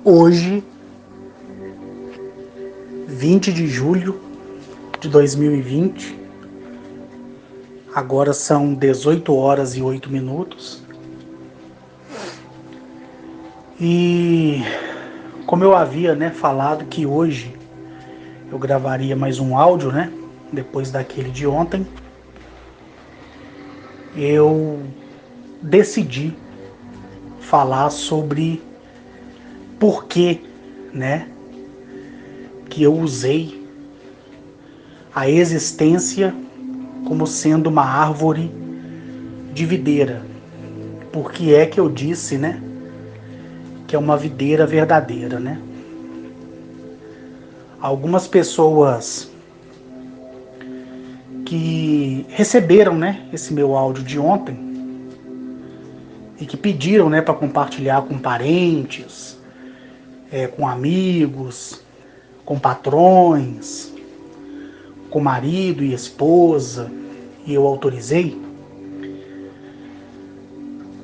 Hoje, 20 de julho de 2020, agora são 18 horas e 8 minutos. E como eu havia falado que hoje eu gravaria mais um áudio, depois daquele de ontem, eu decidi falar sobre por que que eu usei a existência como sendo uma árvore de videira. Por que é que eu disse, que é uma videira verdadeira, Algumas pessoas que receberam, esse meu áudio de ontem e que pediram, para compartilhar com parentes, com amigos, com patrões, com marido e esposa, e eu autorizei.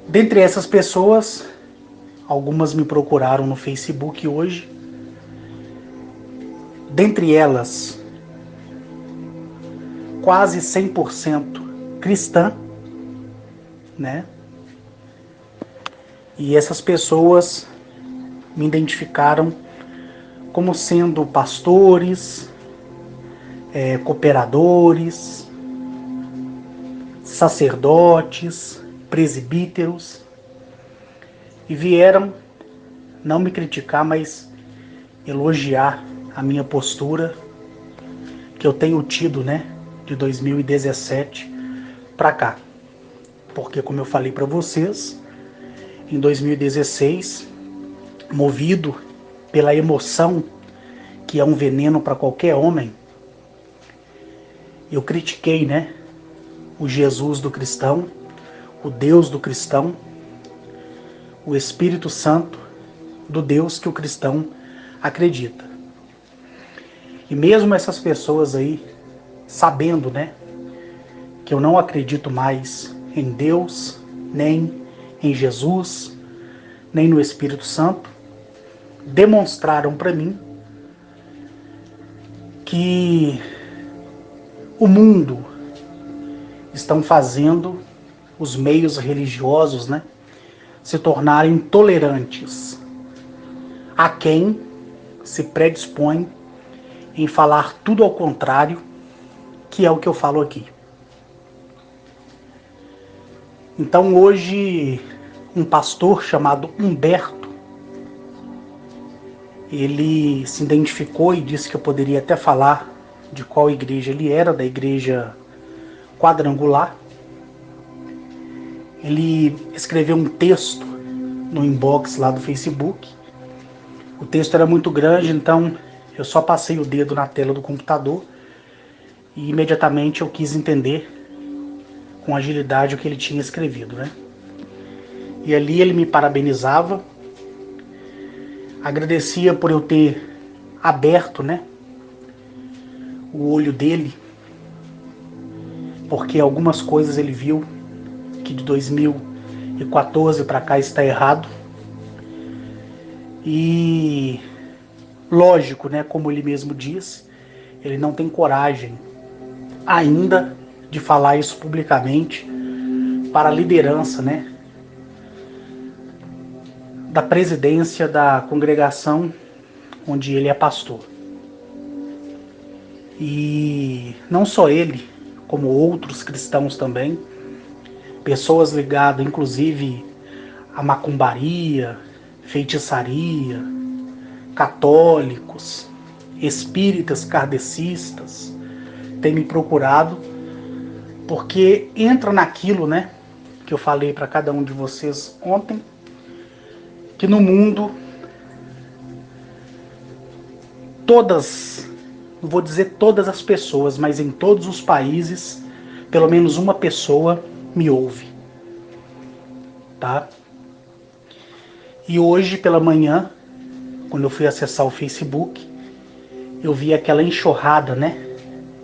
Dentre essas pessoas, algumas me procuraram no Facebook hoje. Dentre elas, quase 100% cristã, E essas pessoas me identificaram como sendo pastores, cooperadores, sacerdotes, presbíteros, e vieram não me criticar, mas elogiar a minha postura que eu tenho tido, de 2017 para cá. Porque, como eu falei para vocês, em 2016, movido pela emoção, que é um veneno para qualquer homem, eu critiquei, o Jesus do cristão, o Deus do cristão, o Espírito Santo do Deus que o cristão acredita. E mesmo essas pessoas aí, sabendo, que eu não acredito mais em Deus, nem em Jesus, nem no Espírito Santo, demonstraram para mim que o mundo estão fazendo os meios religiosos, se tornarem tolerantes a quem se predispõe em falar tudo ao contrário, que é o que eu falo aqui. Então hoje, um pastor chamado Humberto, ele se identificou e disse que eu poderia até falar de qual igreja ele era, da igreja quadrangular. Ele escreveu um texto no inbox lá do Facebook. O texto era muito grande, então eu só passei o dedo na tela do computador e imediatamente eu quis entender com agilidade o que ele tinha escrevido, E ali ele me parabenizava, agradecia por eu ter aberto, o olho dele, porque algumas coisas ele viu que de 2014 para cá está errado. E lógico, como ele mesmo diz, ele não tem coragem ainda de falar isso publicamente para a liderança, da presidência da congregação onde ele é pastor. E não só ele, como outros cristãos também, pessoas ligadas inclusive à macumbaria, feitiçaria, católicos, espíritas kardecistas, têm me procurado, porque entra naquilo, que eu falei para cada um de vocês ontem, que no mundo todas, não vou dizer todas as pessoas, mas em todos os países, pelo menos uma pessoa me ouve, tá? E hoje pela manhã, quando eu fui acessar o Facebook, eu vi aquela enxurrada,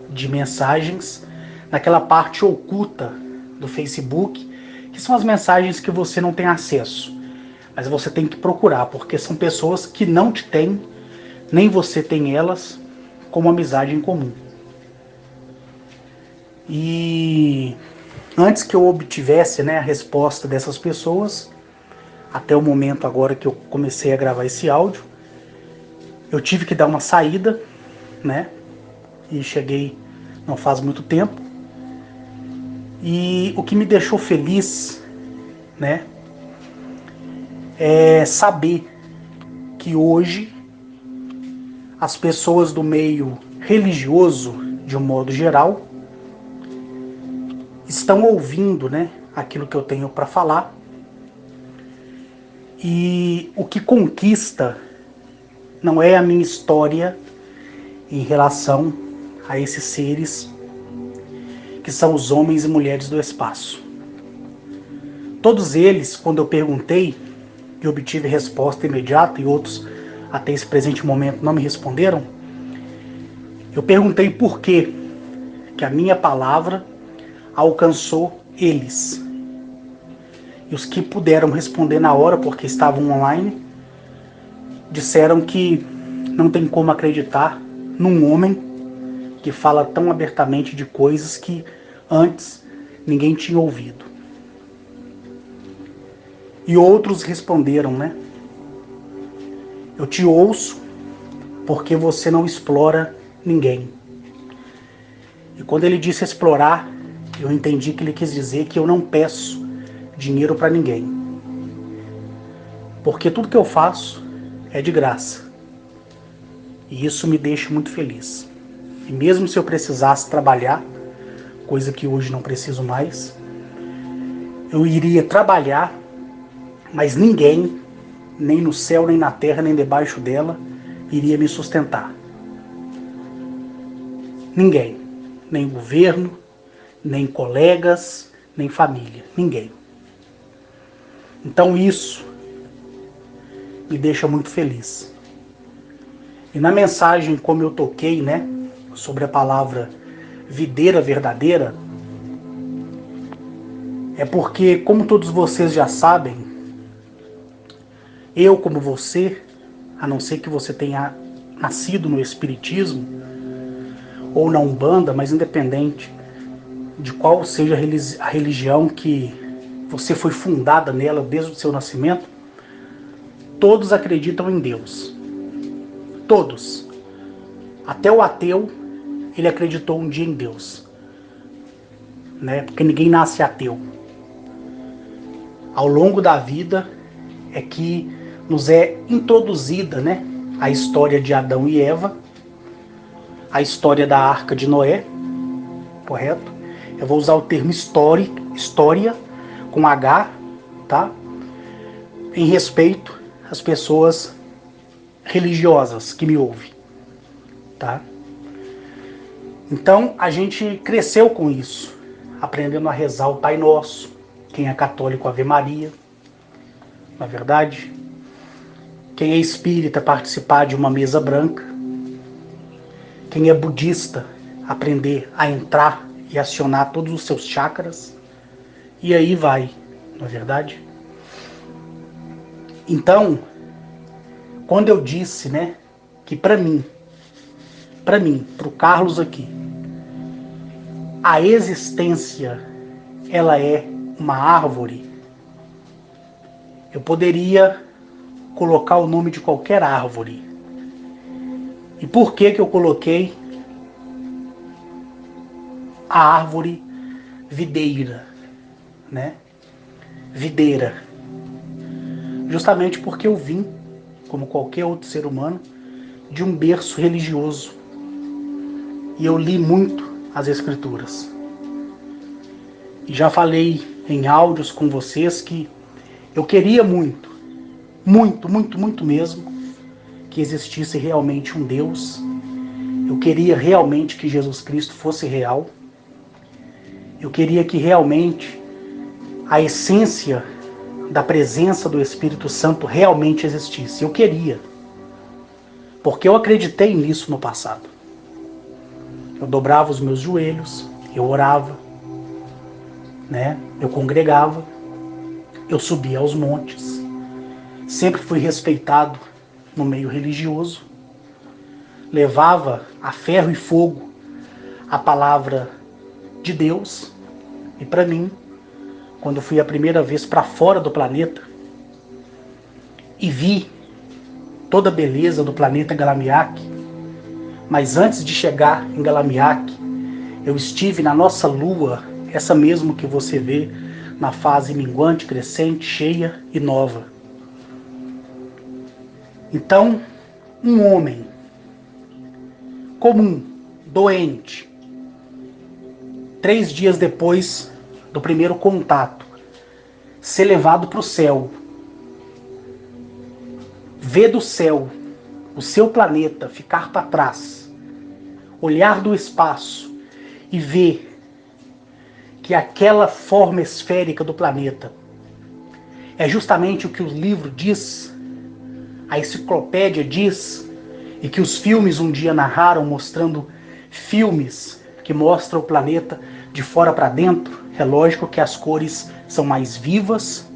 de mensagens naquela parte oculta do Facebook, que são as mensagens que você não tem acesso, Mas você tem que procurar, porque são pessoas que não te têm, nem você tem elas, como amizade em comum. E antes que eu obtivesse, né, a resposta dessas pessoas, até o momento agora que eu comecei a gravar esse áudio, eu tive que dar uma saída, né? E cheguei não faz muito tempo. E o que me deixou feliz, né, é saber que hoje as pessoas do meio religioso, de um modo geral, estão ouvindo, né, aquilo que eu tenho para falar. E o que conquista não é a minha história em relação a esses seres que são os homens e mulheres do espaço. Todos eles, quando eu perguntei e obtive resposta imediata, e outros até esse presente momento não me responderam, eu perguntei por que a minha palavra alcançou eles. E os que puderam responder na hora, porque estavam online, disseram que não tem como acreditar num homem que fala tão abertamente de coisas que antes ninguém tinha ouvido. E outros responderam, né? Eu te ouço porque você não explora ninguém. E quando ele disse explorar, eu entendi que ele quis dizer que eu não peço dinheiro para ninguém. Porque tudo que eu faço é de graça. E isso me deixa muito feliz. E mesmo se eu precisasse trabalhar, coisa que hoje não preciso mais, eu iria trabalhar, mas ninguém, nem no céu, nem na terra, nem debaixo dela, iria me sustentar. Ninguém. Nem governo, nem colegas, nem família. Ninguém. Então isso me deixa muito feliz. E na mensagem, como eu toquei, né, sobre a palavra videira verdadeira, é porque, como todos vocês já sabem, eu como você, a não ser que você tenha nascido no Espiritismo ou na Umbanda, mas independente de qual seja a religião que você foi fundada nela desde o seu nascimento, todos acreditam em Deus. Todos. Até o ateu, ele acreditou um dia em Deus. Né? Porque ninguém nasce ateu. Ao longo da vida é que nos é introduzida, né, a história de Adão e Eva, a história da Arca de Noé, correto? Eu vou usar o termo história com H, tá? Em respeito às pessoas religiosas que me ouvem, tá? Então a gente cresceu com isso, aprendendo a rezar o Pai Nosso, quem é católico, Ave Maria, na verdade. Quem é espírita, participar de uma mesa branca. Quem é budista, aprender a entrar e acionar todos os seus chakras. E aí vai, não é verdade? Então, quando eu disse, né, que para mim, pro Carlos aqui, a existência, ela é uma árvore, eu poderia colocar o nome de qualquer árvore. E por que eu coloquei a árvore videira, né? Videira. Justamente porque eu vim, como qualquer outro ser humano, de um berço religioso. E eu li muito as Escrituras. E já falei em áudios com vocês que eu queria muito mesmo, que existisse realmente um Deus. Eu queria realmente que Jesus Cristo fosse real. Eu queria que realmente a essência da presença do Espírito Santo realmente existisse. Eu queria. Porque eu acreditei nisso no passado. Eu dobrava os meus joelhos, eu orava, né? Eu congregava, eu subia aos montes, Sempre fui respeitado no meio religioso. Levava a ferro e fogo a palavra de Deus. E para mim, quando fui a primeira vez para fora do planeta e vi toda a beleza do planeta Galamiak, mas antes de chegar em Galamiak, eu estive na nossa lua, essa mesmo que você vê na fase minguante, crescente, cheia e nova. Então, um homem comum, doente, 3 dias depois do primeiro contato, ser levado para o céu, ver do céu o seu planeta ficar para trás, olhar do espaço e ver que aquela forma esférica do planeta é justamente o que o livro diz, a enciclopédia diz, e que os filmes um dia narraram, mostrando filmes que mostram o planeta de fora para dentro. É lógico que as cores são mais vivas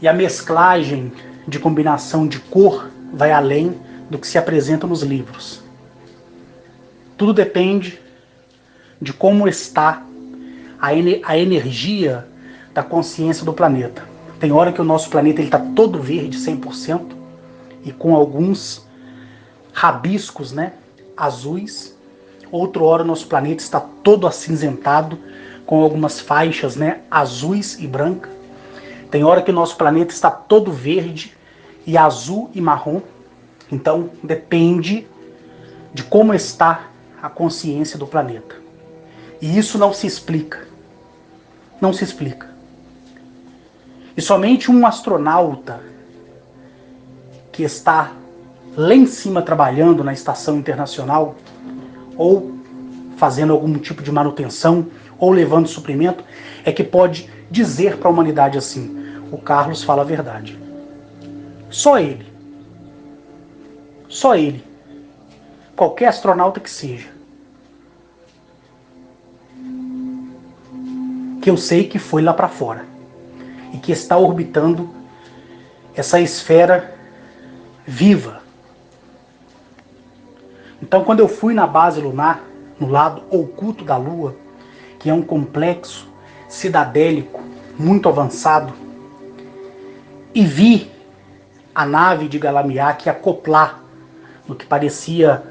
e a mesclagem de combinação de cor vai além do que se apresenta nos livros. Tudo depende de como está a energia da consciência do planeta. Tem hora que o nosso planeta está todo verde, 100%, e com alguns rabiscos, né, azuis. Outra hora o nosso planeta está todo acinzentado, com algumas faixas, né, azuis e brancas. Tem hora que o nosso planeta está todo verde e azul e marrom. Então depende de como está a consciência do planeta. E isso não se explica. Não se explica. E somente um astronauta que está lá em cima trabalhando na estação internacional, ou fazendo algum tipo de manutenção, ou levando suprimento, é que pode dizer para a humanidade assim: o Carlos fala a verdade. Só ele. Só ele. Qualquer astronauta que seja. Que eu sei que foi lá para fora. E que está orbitando essa esfera viva. Então, quando eu fui na base lunar, no lado oculto da Lua, que é um complexo cidadélico muito avançado, e vi a nave de Galamiak acoplar no que parecia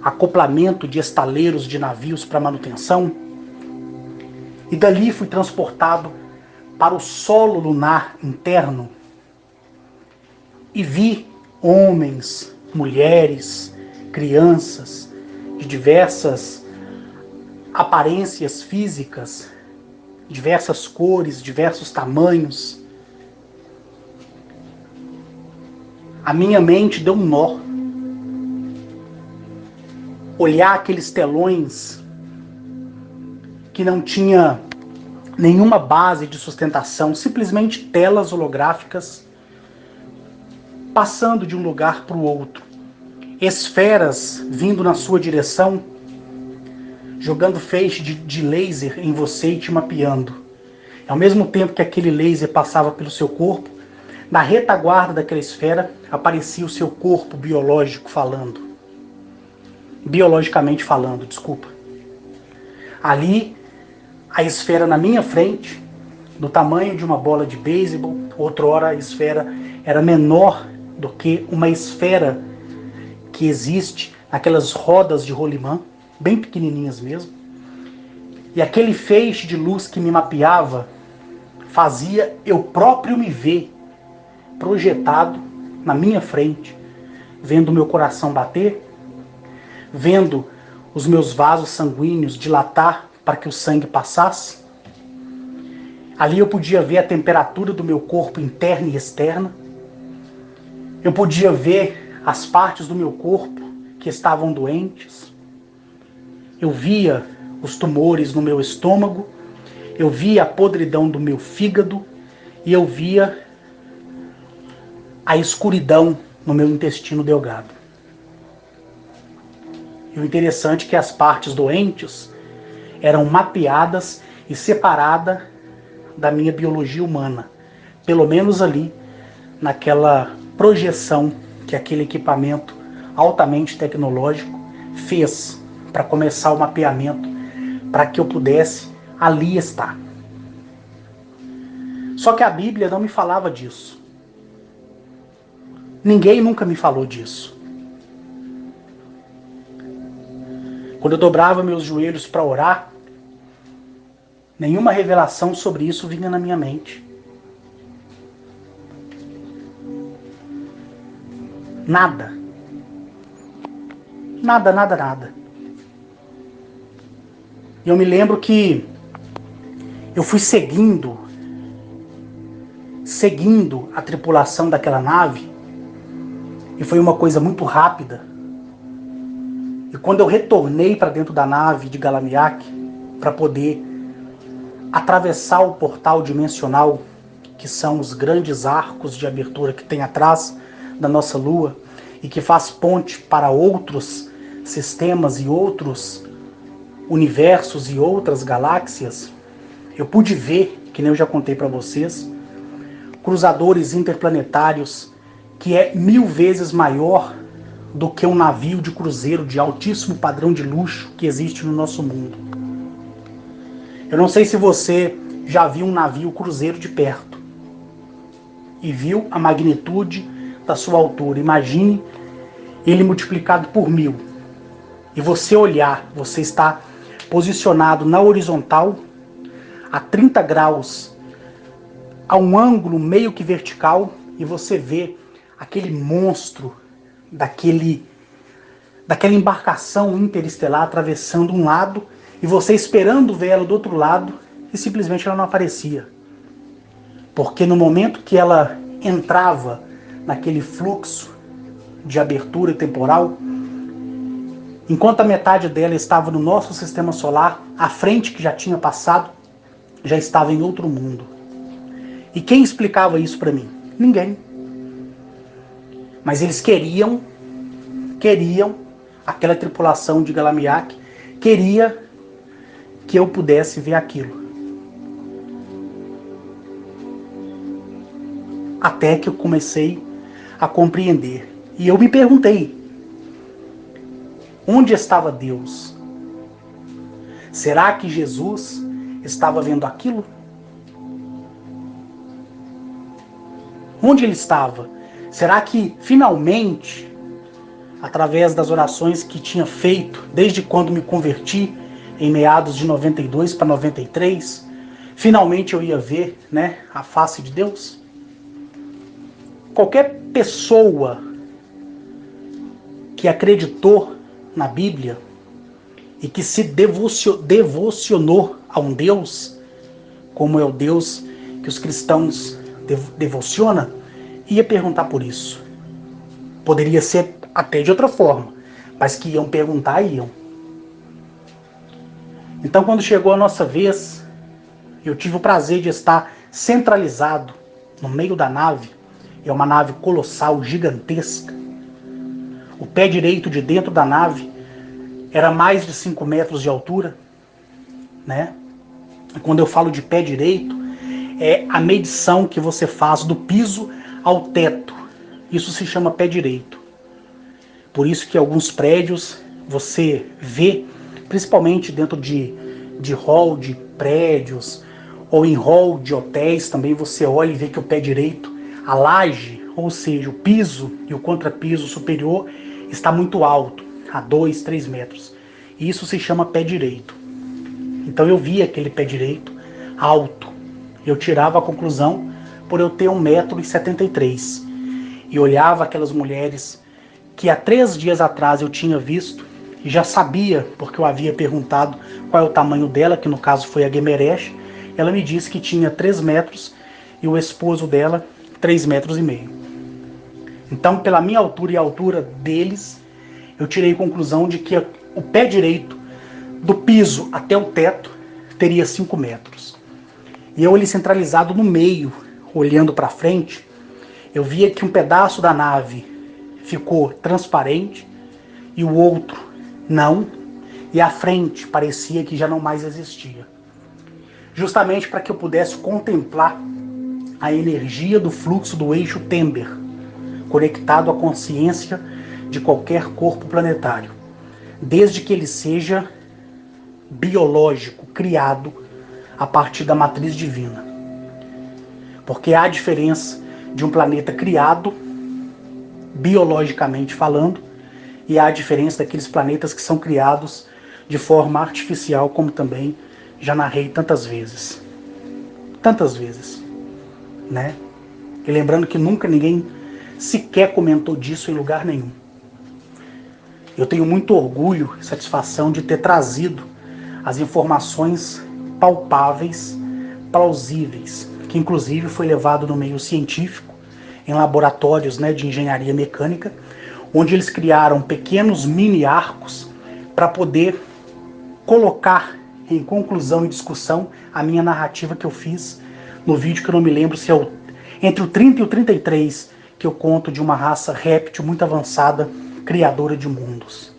acoplamento de estaleiros de navios para manutenção, e dali fui transportado para o solo lunar interno e vi homens, mulheres, crianças de diversas aparências físicas, diversas cores, diversos tamanhos. A minha mente deu um nó. Olhar aqueles telões que não tinha nenhuma base de sustentação, simplesmente telas holográficas passando de um lugar para o outro. Esferas vindo na sua direção, jogando feixe de laser em você e te mapeando. Ao mesmo tempo que aquele laser passava pelo seu corpo, na retaguarda daquela esfera aparecia o seu corpo biológico falando. Biologicamente falando, desculpa. Ali, a esfera na minha frente, do tamanho de uma bola de beisebol. Outrora a esfera era menor do que uma esfera que existe naquelas rodas de rolimã, bem pequenininhas mesmo. E aquele feixe de luz que me mapeava fazia eu próprio me ver projetado na minha frente, vendo o meu coração bater, vendo os meus vasos sanguíneos dilatar para que o sangue passasse. Ali eu podia ver a temperatura do meu corpo interna e externa. Eu podia ver as partes do meu corpo que estavam doentes. Eu via os tumores no meu estômago. Eu via a podridão do meu fígado. E eu via a escuridão no meu intestino delgado. E o interessante é que as partes doentes eram mapeadas e separadas da minha biologia humana. Pelo menos ali, naquela projeção que aquele equipamento altamente tecnológico fez para começar o mapeamento, para que eu pudesse ali estar. Só que a Bíblia não me falava disso. Ninguém nunca me falou disso. Quando eu dobrava meus joelhos para orar, nenhuma revelação sobre isso vinha na minha mente. Nada. Nada, nada, nada. E eu me lembro que eu fui seguindo a tripulação daquela nave, e foi uma coisa muito rápida. E quando eu retornei para dentro da nave de Galamiak, para poder atravessar o portal dimensional, que são os grandes arcos de abertura que tem atrás da nossa Lua, e que faz ponte para outros sistemas e outros universos e outras galáxias, eu pude ver, que nem eu já contei para vocês, cruzadores interplanetários que é 1000 vezes maior do que um navio de cruzeiro de altíssimo padrão de luxo que existe no nosso mundo. Eu não sei se você já viu um navio cruzeiro de perto e viu a magnitude da sua altura. Imagine ele multiplicado por 1000. E você olhar, você está posicionado na horizontal, a 30 graus, a um ângulo meio que vertical, e você vê aquele monstro daquela embarcação interestelar atravessando um lado, e você esperando ver ela do outro lado, e simplesmente ela não aparecia. Porque no momento que ela entrava naquele fluxo de abertura temporal, enquanto a metade dela estava no nosso sistema solar, a frente que já tinha passado já estava em outro mundo. E quem explicava isso para mim? Ninguém. Mas eles queriam, aquela tripulação de Galamiak queria que eu pudesse ver aquilo. Até que eu comecei a compreender. E eu me perguntei, onde estava Deus? Será que Jesus estava vendo aquilo? Onde ele estava? Será que finalmente, através das orações que tinha feito desde quando me converti, em meados de 92 para 93, finalmente eu ia ver, a face de Deus? Qualquer pessoa que acreditou na Bíblia e que se devocionou a um Deus, como é o Deus que os cristãos devocionam, ia perguntar por isso. Poderia ser até de outra forma, mas que iam perguntar, iam. Então, quando chegou a nossa vez, eu tive o prazer de estar centralizado no meio da nave. É uma nave colossal, gigantesca. O pé direito de dentro da nave era mais de 5 metros de altura, E quando eu falo de pé direito, é a medição que você faz do piso ao teto. Isso se chama pé direito. Por isso que alguns prédios você vê, principalmente dentro de hall de prédios ou em hall de hotéis, também você olha e vê que o pé direito, a laje, ou seja, o piso e o contrapiso superior está muito alto, a 2, 3 metros. Isso se chama pé direito. Então eu via aquele pé direito alto. Eu tirava a conclusão por eu ter 1,73 m. E olhava aquelas mulheres que há 3 dias atrás eu tinha visto e já sabia, porque eu havia perguntado qual é o tamanho dela, que no caso foi a Gemeresh. Ela me disse que tinha 3 metros e o esposo dela 3,5 metros. Então, pela minha altura e a altura deles, eu tirei a conclusão de que o pé direito, do piso até o teto, teria 5 metros. E eu ali centralizado no meio, olhando para frente, eu via que um pedaço da nave ficou transparente e o outro não, e a frente parecia que já não mais existia. Justamente para que eu pudesse contemplar a energia do fluxo do eixo Tember, conectado à consciência de qualquer corpo planetário, desde que ele seja biológico, criado a partir da matriz divina. Porque há diferença de um planeta criado, biologicamente falando, e há a diferença daqueles planetas que são criados de forma artificial, como também já narrei tantas vezes. Tantas vezes, né? E lembrando que nunca ninguém sequer comentou disso em lugar nenhum. Eu tenho muito orgulho e satisfação de ter trazido as informações palpáveis, plausíveis, que inclusive foi levado no meio científico, em laboratórios, né, de engenharia mecânica, onde eles criaram pequenos mini arcos para poder colocar em conclusão e discussão a minha narrativa que eu fiz no vídeo, que eu não me lembro se é entre o 30 e o 33, que eu conto de uma raça réptil muito avançada, criadora de mundos.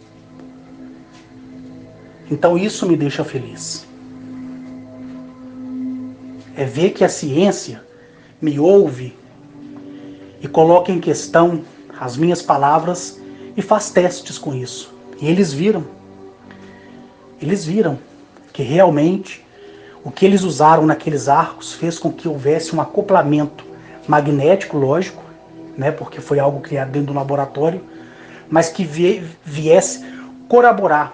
Então isso me deixa feliz. É ver que a ciência me ouve e coloca em questão as minhas palavras e faz testes com isso. E eles viram que realmente o que eles usaram naqueles arcos fez com que houvesse um acoplamento magnético, lógico, né, porque foi algo criado dentro do laboratório, mas que viesse corroborar,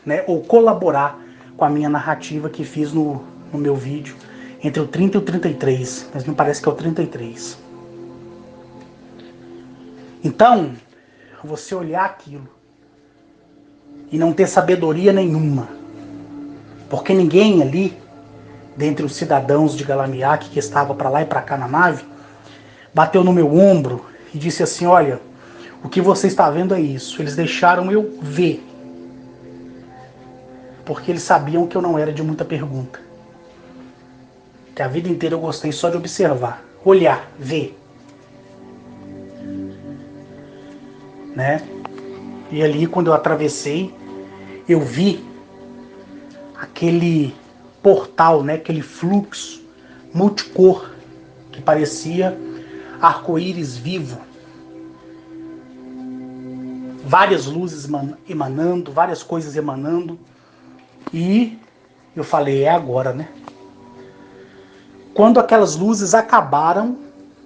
né, ou colaborar com a minha narrativa que fiz no meu vídeo entre o 30 e o 33, mas me parece que é o 33. Então, você olhar aquilo e não ter sabedoria nenhuma, porque ninguém ali, dentre os cidadãos de Galamiak que estava para lá e para cá na nave, bateu no meu ombro e disse assim: olha, o que você está vendo é isso. Eles deixaram eu ver, porque eles sabiam que eu não era de muita pergunta, que a vida inteira eu gostei só de observar, olhar, ver, né? E ali, quando eu atravessei, eu vi aquele portal, né, aquele fluxo multicor que parecia arco-íris vivo, várias luzes emanando, várias coisas emanando, e eu falei, é agora, né? Quando aquelas luzes acabaram,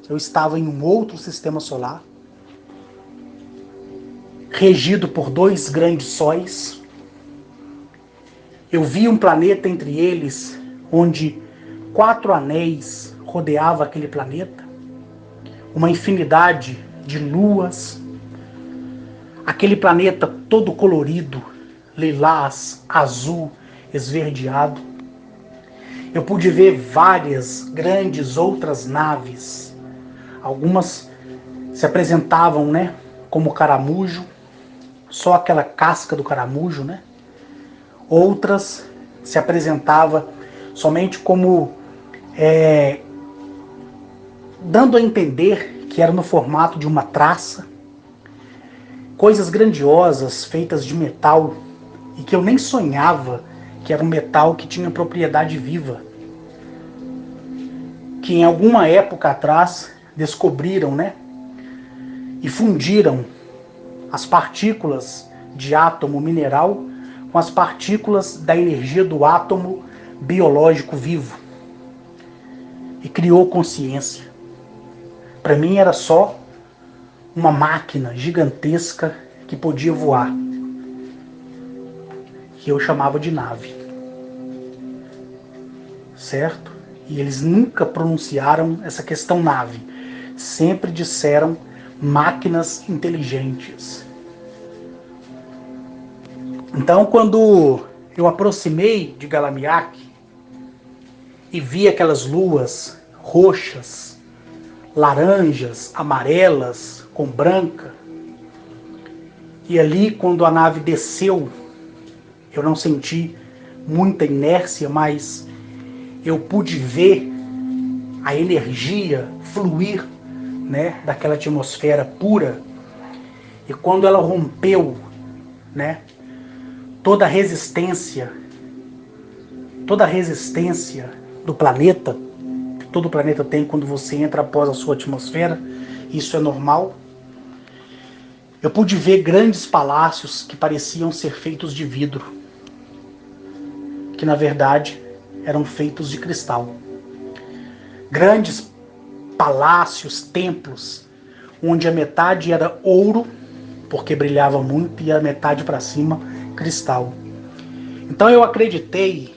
eu estava em um outro sistema solar, regido por 2 grandes sóis. Eu vi um planeta entre eles, onde 4 anéis rodeavam aquele planeta, uma infinidade de luas, aquele planeta todo colorido, lilás, azul, esverdeado. Eu pude ver várias grandes outras naves. Algumas se apresentavam, né, como caramujo, só aquela casca do caramujo, né? Outras se apresentavam somente como dando a entender que era no formato de uma traça. Coisas grandiosas feitas de metal e que eu nem sonhava que era um metal que tinha propriedade viva. Que em alguma época atrás descobriram, né? E fundiram as partículas de átomo mineral com as partículas da energia do átomo biológico vivo. E criou consciência. Para mim era só uma máquina gigantesca que podia voar, que eu chamava de nave. Certo? E eles nunca pronunciaram essa questão nave. Sempre disseram máquinas inteligentes. Então, quando eu aproximei de Galamiak e vi aquelas luas roxas, laranjas, amarelas, com branca, e ali, quando a nave desceu, eu não senti muita inércia, mas eu pude ver a energia fluir, né, daquela atmosfera pura. E quando ela rompeu, né, toda a resistência do planeta, todo planeta tem quando você entra após a sua atmosfera. Isso é normal. Eu pude ver grandes palácios que pareciam ser feitos de vidro, que na verdade eram feitos de cristal. Grandes palácios, templos, onde a metade era ouro, porque brilhava muito, e a metade para cima, cristal. Então eu acreditei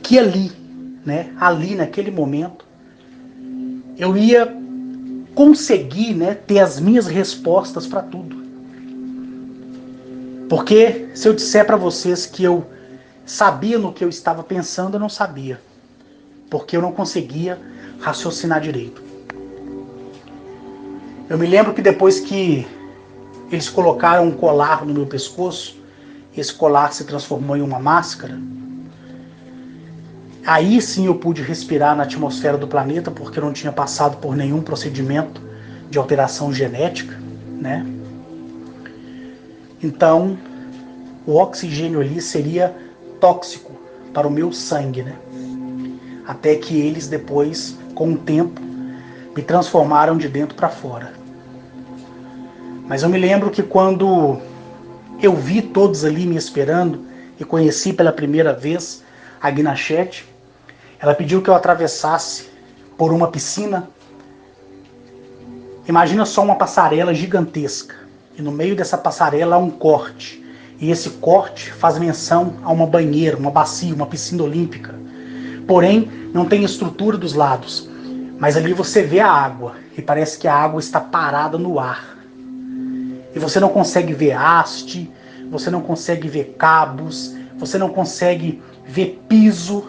que ali, né, ali naquele momento, eu ia conseguir, né, ter as minhas respostas para tudo. Porque se eu disser para vocês que eu sabia no que eu estava pensando, eu não sabia. Porque eu não conseguia raciocinar direito. Eu me lembro que depois que eles colocaram um colar no meu pescoço, esse colar se transformou em uma máscara, aí sim eu pude respirar na atmosfera do planeta, porque eu não tinha passado por nenhum procedimento de alteração genética, né? Então, o oxigênio ali seria tóxico para o meu sangue, né? Até que eles depois, com o tempo, me transformaram de dentro para fora. Mas eu me lembro que quando eu vi todos ali me esperando e conheci pela primeira vez a Gnachete, ela pediu que eu atravessasse por uma piscina. Imagina só uma passarela gigantesca. E no meio dessa passarela há um corte. E esse corte faz menção a uma banheira, uma bacia, uma piscina olímpica. Porém, não tem estrutura dos lados. Mas ali você vê a água. E parece que a água está parada no ar. E você não consegue ver haste, você não consegue ver cabos, você não consegue ver piso.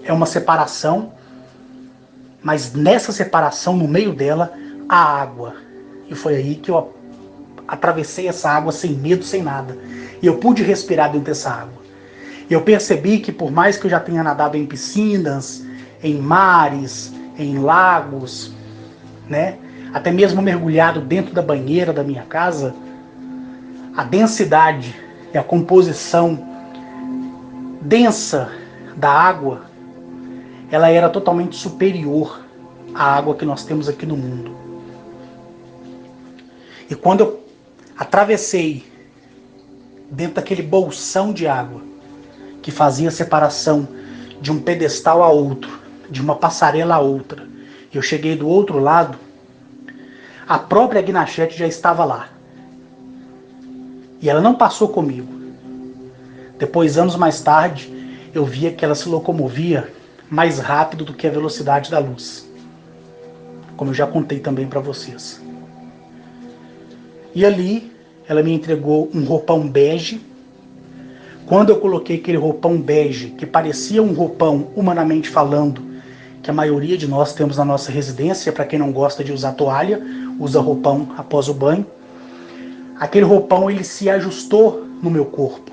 É uma separação. Mas nessa separação, no meio dela, a água. E foi aí que eu atravessei essa água sem medo, sem nada. E eu pude respirar dentro dessa água. E eu percebi que por mais que eu já tenha nadado em piscinas, em mares, em lagos, né, até mesmo mergulhado dentro da banheira da minha casa, a densidade e a composição densa da água, ela era totalmente superior à água que nós temos aqui no mundo. E quando eu atravessei dentro daquele bolsão de água que fazia a separação de um pedestal a outro, de uma passarela a outra, e eu cheguei do outro lado, a própria Gnachete já estava lá. E ela não passou comigo. Depois, anos mais tarde, eu via que ela se locomovia mais rápido do que a velocidade da luz. Como eu já contei também para vocês. E ali, ela me entregou um roupão bege. Quando eu coloquei aquele roupão bege, que parecia um roupão, humanamente falando, que a maioria de nós temos na nossa residência, para quem não gosta de usar toalha, usa roupão após o banho. Aquele roupão, ele se ajustou no meu corpo,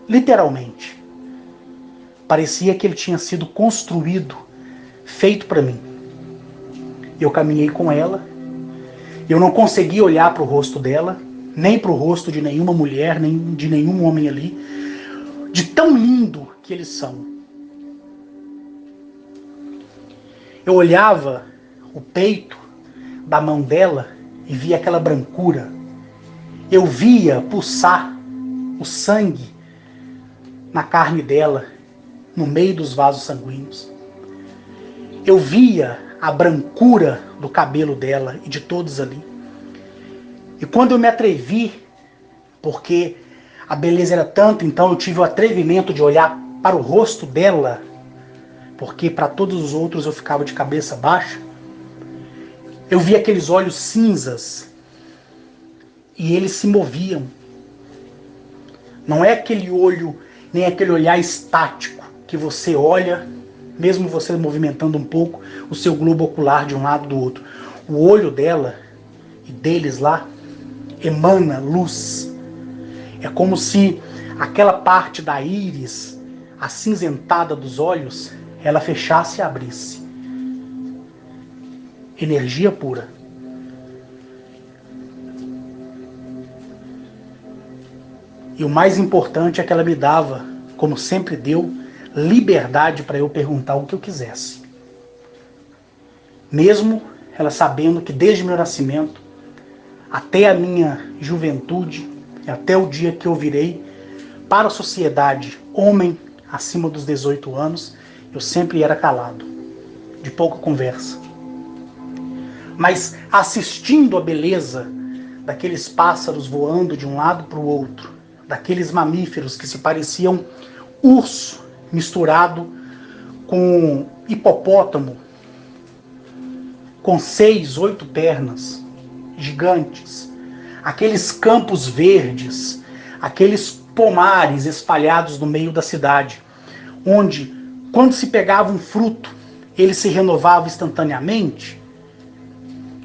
literalmente. Parecia que ele tinha sido construído, feito para mim. Eu caminhei com ela, eu não consegui olhar para o rosto dela, nem para o rosto de nenhuma mulher, nem de nenhum homem ali, de tão lindo que eles são. Eu olhava o peito da mão dela e via aquela brancura. Eu via pulsar o sangue na carne dela, no meio dos vasos sanguíneos. Eu via a brancura do cabelo dela e de todos ali. E quando eu me atrevi, porque a beleza era tanta, então eu tive o atrevimento de olhar para o rosto dela, porque para todos os outros eu ficava de cabeça baixa, eu vi aqueles olhos cinzas e eles se moviam. Não é aquele olho, nem aquele olhar estático que você olha, mesmo você movimentando um pouco o seu globo ocular de um lado do outro. O olho dela e deles lá emana luz. É como se aquela parte da íris, acinzentada dos olhos, ela fechasse e abrisse. Energia pura. E o mais importante é que ela me dava, como sempre deu, liberdade para eu perguntar o que eu quisesse. Mesmo ela sabendo que desde meu nascimento até a minha juventude, até o dia que eu virei para a sociedade homem acima dos 18 anos, eu sempre era calado, de pouca conversa. Mas assistindo a beleza daqueles pássaros voando de um lado para o outro, daqueles mamíferos que se pareciam urso misturado com hipopótamo, com 6, 8 pernas gigantes, aqueles campos verdes, aqueles pomares espalhados no meio da cidade, onde, quando se pegava um fruto, ele se renovava instantaneamente,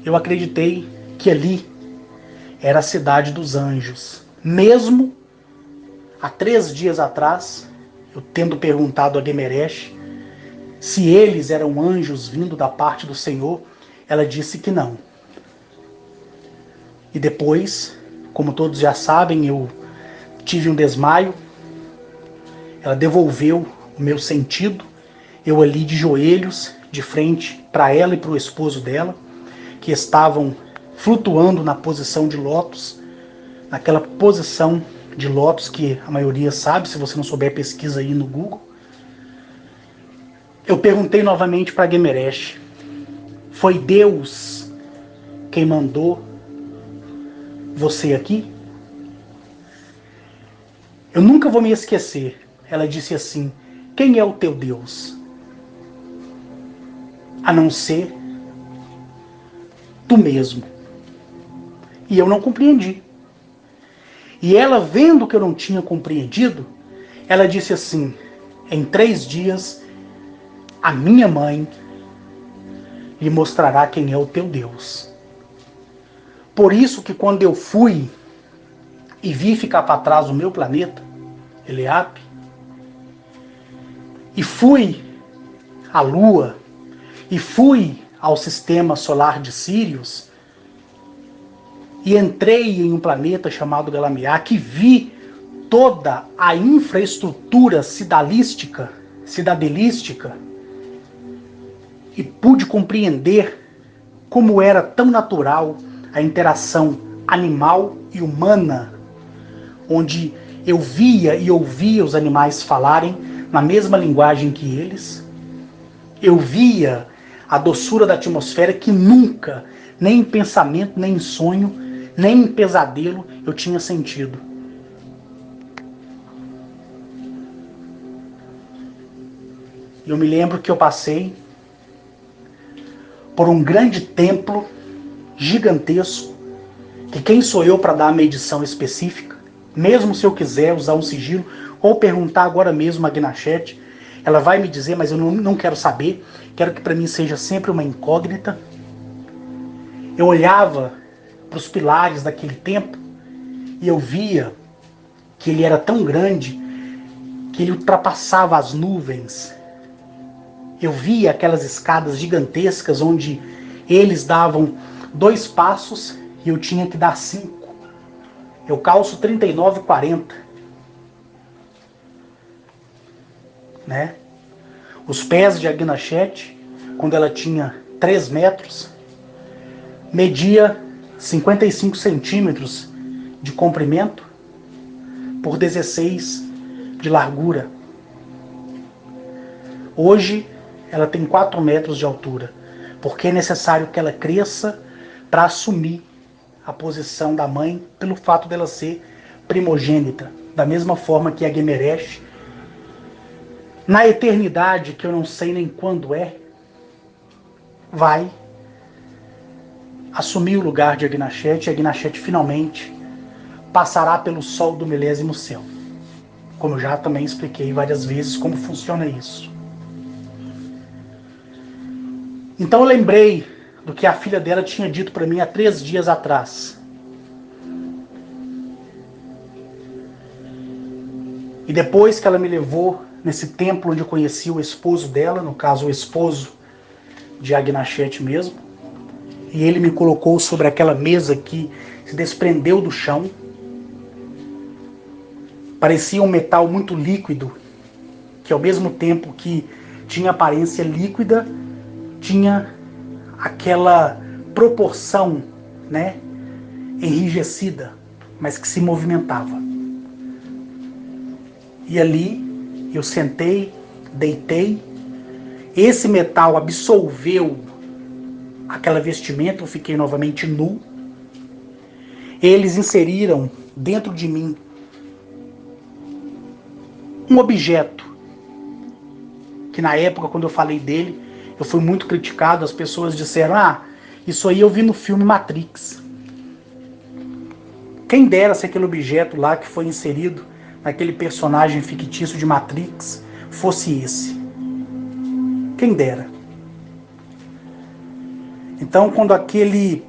eu acreditei que ali era a cidade dos anjos. Mesmo há 3 dias atrás, eu tendo perguntado a Guemeresh se eles eram anjos vindo da parte do Senhor, ela disse que não. E depois, como todos já sabem, eu tive um desmaio, ela devolveu o meu sentido, eu ali de joelhos, de frente para ela e para o esposo dela, que estavam flutuando na posição de lótus, naquela posição de lótus que a maioria sabe, se você não souber, pesquisa aí no Google. Eu perguntei novamente para Guemeresh, foi Deus quem mandou você aqui? Eu nunca vou me esquecer. Ela disse assim, quem é o teu Deus? A não ser tu mesmo. E eu não compreendi. E ela, vendo que eu não tinha compreendido, ela disse assim, em 3 dias, a minha mãe lhe mostrará quem é o teu Deus. Por isso que quando eu fui e vi ficar para trás o meu planeta, Eleap, e fui à Lua, e fui ao sistema solar de Sírius, e entrei em um planeta chamado Galamiak, e vi toda a infraestrutura cidadelística, e pude compreender como era tão natural a interação animal e humana, onde eu via e ouvia os animais falarem na mesma linguagem que eles. Eu via a doçura da atmosfera que nunca, nem em pensamento, nem em sonho, nem em pesadelo, eu tinha sentido. Eu me lembro que eu passei por um grande templo gigantesco, que quem sou eu para dar a medição específica, mesmo se eu quiser usar um sigilo, ou perguntar agora mesmo a Gnachete, ela vai me dizer, mas eu não quero saber, quero que para mim seja sempre uma incógnita. Eu olhava para os pilares daquele templo e eu via que ele era tão grande que ele ultrapassava as nuvens. Eu via aquelas escadas gigantescas onde eles davam 2 passos e eu tinha que dar 5. Eu calço 39,40. Né? Os pés de Gnachete, quando ela tinha 3 metros, media 55 centímetros de comprimento por 16 de largura. Hoje ela tem 4 metros de altura, porque é necessário que ela cresça para assumir a posição da mãe, pelo fato dela ser primogênita, da mesma forma que a Guemeresh, na eternidade, que eu não sei nem quando é, vai assumir o lugar de Gnachete, e Gnachete finalmente passará pelo sol do milésimo céu. Como eu já também expliquei várias vezes como funciona isso. Então eu lembrei do que a filha dela tinha dito para mim há 3 dias atrás. E depois que ela me levou nesse templo onde eu conheci o esposo dela, no caso o esposo de Gnachete mesmo, e ele me colocou sobre aquela mesa que se desprendeu do chão, parecia um metal muito líquido, que ao mesmo tempo que tinha aparência líquida, tinha aquela proporção, né, enrijecida, mas que se movimentava. E ali eu sentei, deitei, esse metal absolveu aquela vestimenta, eu fiquei novamente nu. Eles inseriram dentro de mim um objeto que na época, quando eu falei dele, eu fui muito criticado. As pessoas disseram: isso aí eu vi no filme Matrix. Quem dera se aquele objeto lá que foi inserido naquele personagem fictício de Matrix fosse esse. Quem dera. Então, quando aquele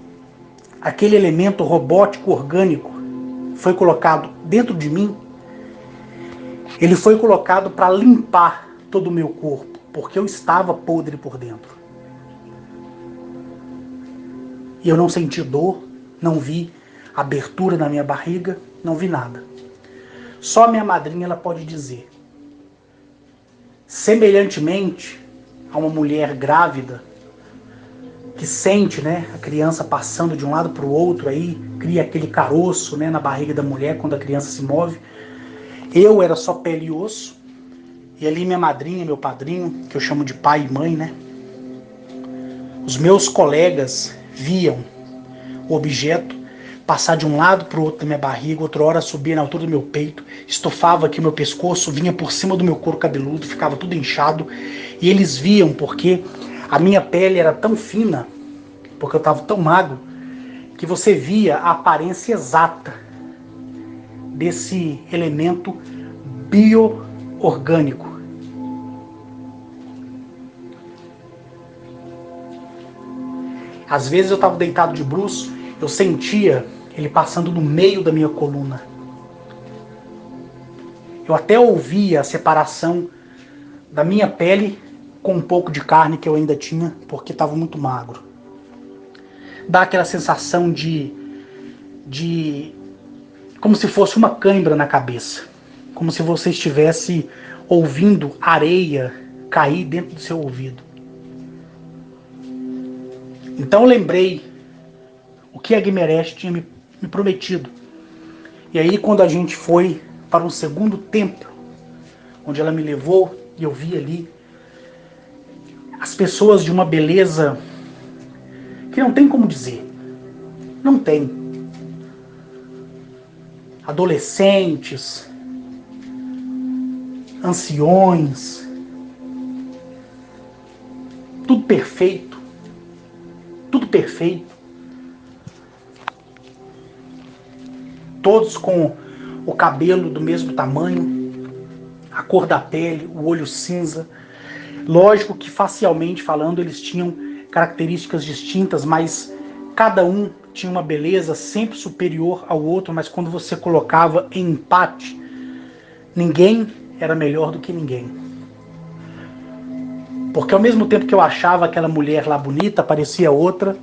elemento robótico orgânico foi colocado dentro de mim, ele foi colocado para limpar todo o meu corpo, porque eu estava podre por dentro. E eu não senti dor, não vi abertura na minha barriga, não vi nada. Só minha madrinha ela pode dizer. Semelhantemente a uma mulher grávida que sente, né, a criança passando de um lado para o outro, aí cria aquele caroço, né, na barriga da mulher quando a criança se move. Eu era só pele e osso, e ali minha madrinha, meu padrinho, que eu chamo de pai e mãe, né, os meus colegas viam o objeto passar de um lado para o outro da minha barriga, outra hora subia na altura do meu peito, estofava aqui o meu pescoço, vinha por cima do meu couro cabeludo, ficava tudo inchado, e eles viam porque a minha pele era tão fina, porque eu estava tão magro, que você via a aparência exata desse elemento bio-orgânico. Às vezes eu estava deitado de bruço, eu sentia ele passando no meio da minha coluna. Eu até ouvia a separação da minha pele com um pouco de carne que eu ainda tinha, porque estava muito magro. Dá aquela sensação de como se fosse uma cãibra na cabeça. Como se você estivesse ouvindo areia cair dentro do seu ouvido. Então eu lembrei o que a Guimarães tinha me prometido. E aí quando a gente foi para um segundo templo, onde ela me levou, e eu vi ali as pessoas de uma beleza que não tem como dizer. Não tem. Adolescentes, anciões, tudo perfeito. Tudo perfeito. Todos com o cabelo do mesmo tamanho, a cor da pele, o olho cinza. Lógico que facialmente falando eles tinham características distintas, mas cada um tinha uma beleza sempre superior ao outro, mas quando você colocava em empate, ninguém era melhor do que ninguém. Porque ao mesmo tempo que eu achava aquela mulher lá bonita, aparecia outra,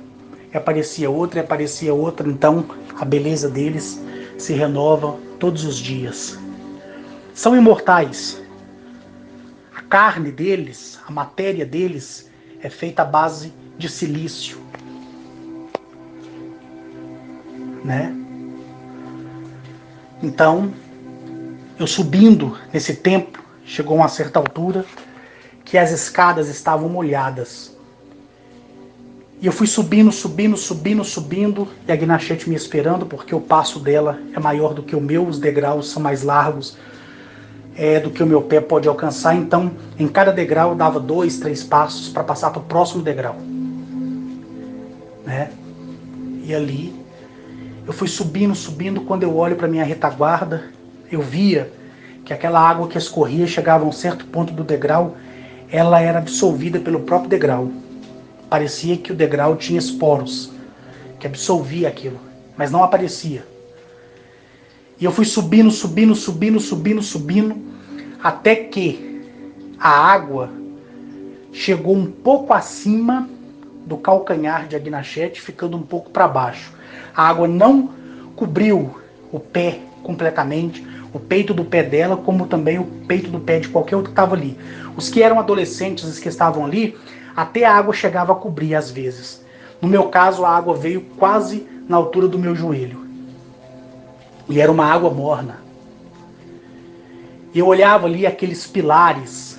e aparecia outra, e aparecia outra, então a beleza deles se renova todos os dias. São imortais. A carne deles, a matéria deles é feita à base de silício, né? Então, eu subindo nesse templo, chegou a uma certa altura que as escadas estavam molhadas. E eu fui subindo, e a Guinachete me esperando, porque o passo dela é maior do que o meu, os degraus são mais largos do que o meu pé pode alcançar. Então, em cada degrau eu dava 2, 3 passos para passar para o próximo degrau. Né? E ali, eu fui subindo, quando eu olho para minha retaguarda, eu via que aquela água que escorria chegava a um certo ponto do degrau, ela era absorvida pelo próprio degrau. Parecia que o degrau tinha esporos, que absorvia aquilo, mas não aparecia. E eu fui subindo, até que a água chegou um pouco acima do calcanhar de Guinachete, ficando um pouco para baixo. A água não cobriu o pé completamente, o peito do pé dela, como também o peito do pé de qualquer outro que estava ali. Os que eram adolescentes, os que estavam ali, até a água chegava a cobrir às vezes. No meu caso, a água veio quase na altura do meu joelho. E era uma água morna. E eu olhava ali aqueles pilares,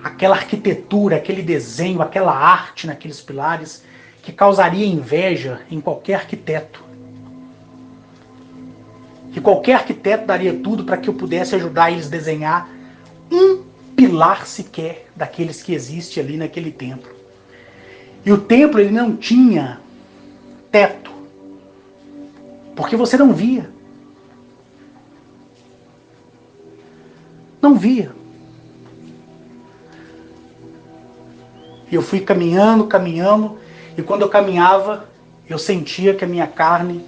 aquela arquitetura, aquele desenho, aquela arte naqueles pilares, que causaria inveja em qualquer arquiteto. Que qualquer arquiteto daria tudo para que eu pudesse ajudar eles a desenhar um pilar sequer daqueles que existem ali naquele templo. E o templo ele não tinha teto, porque você não via. Não via. E eu fui caminhando, e quando eu caminhava, eu sentia que a minha carne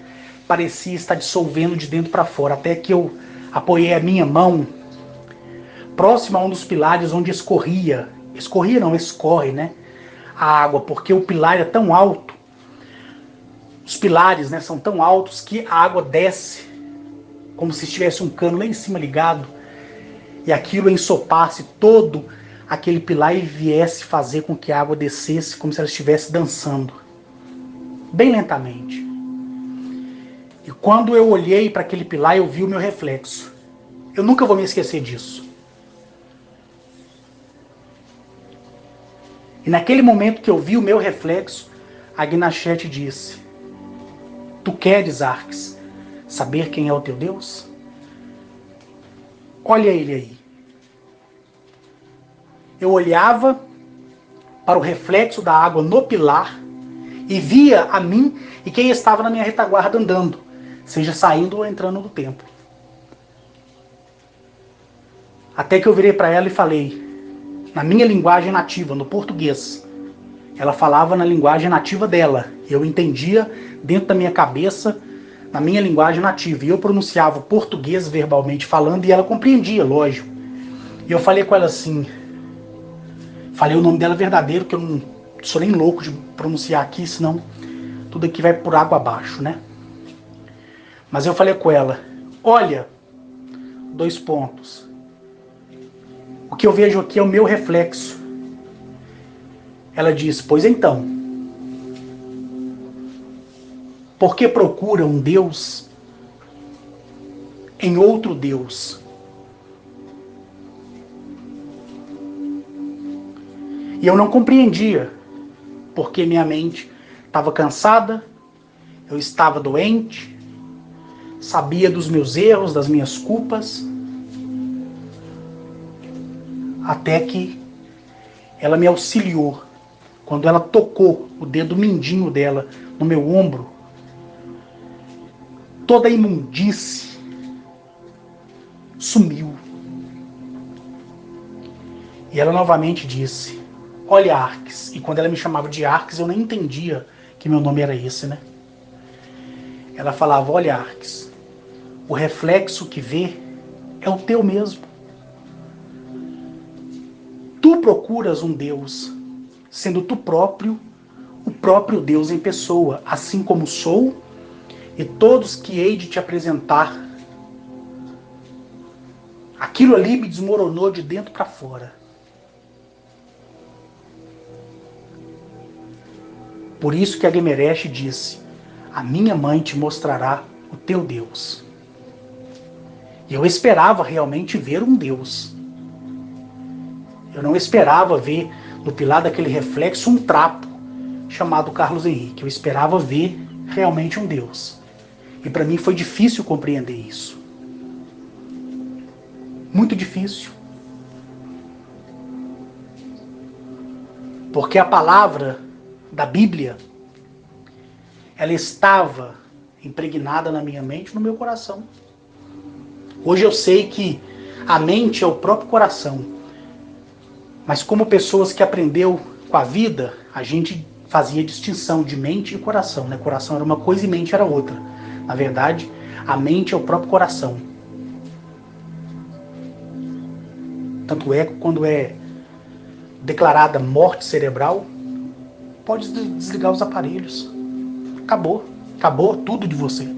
parecia estar dissolvendo de dentro para fora, até que eu apoiei a minha mão próximo a um dos pilares onde escorre, né, a água, porque o pilar é tão alto, os pilares, né, são tão altos que a água desce como se tivesse um cano lá em cima ligado, e aquilo ensopasse todo aquele pilar e viesse fazer com que a água descesse como se ela estivesse dançando, bem lentamente. E quando eu olhei para aquele pilar, eu vi o meu reflexo. Eu nunca vou me esquecer disso. E naquele momento que eu vi o meu reflexo, a Gnachete disse: Tu queres, Arques, saber quem é o teu Deus? Olha ele aí. Eu olhava para o reflexo da água no pilar e via a mim e quem estava na minha retaguarda andando, seja saindo ou entrando do templo. Até que eu virei para ela e falei, na minha linguagem nativa, no português. Ela falava na linguagem nativa dela. Eu entendia dentro da minha cabeça, na minha linguagem nativa. E eu pronunciava o português verbalmente falando e ela compreendia, lógico. E eu falei com ela assim, falei o nome dela verdadeiro, que eu não sou nem louco de pronunciar aqui, senão tudo aqui vai por água abaixo, né? Mas eu falei com ela, olha, 2 pontos. O que eu vejo aqui é o meu reflexo. Ela disse, pois então, por que procura um Deus em outro Deus? E eu não compreendia, porque minha mente estava cansada, eu estava doente, sabia dos meus erros, das minhas culpas, até que ela me auxiliou. Quando ela tocou o dedo mindinho dela no meu ombro, toda a imundície sumiu. E ela novamente disse, olha, Arques. E quando ela me chamava de Arques, eu nem entendia que meu nome era esse, né? Ela falava, olha, Arques, o reflexo que vê é o teu mesmo. Tu procuras um Deus, sendo tu próprio o próprio Deus em pessoa, assim como sou, e todos que hei de te apresentar. Aquilo ali me desmoronou de dentro para fora. Por isso que a Gemeresh disse, a minha mãe te mostrará o teu Deus. E eu esperava realmente ver um Deus. Eu não esperava ver no pilar daquele reflexo um trapo chamado Carlos Henrique. Eu esperava ver realmente um Deus. E para mim foi difícil compreender isso. Muito difícil. Porque a palavra da Bíblia, ela estava impregnada na minha mente e no meu coração. Hoje eu sei que a mente é o próprio coração. Mas como pessoas que aprendeu com a vida, a gente fazia distinção de mente e coração, né? Coração era uma coisa e mente era outra. Na verdade, a mente é o próprio coração. Tanto é que quando é declarada morte cerebral, pode desligar os aparelhos. Acabou. Acabou tudo de você.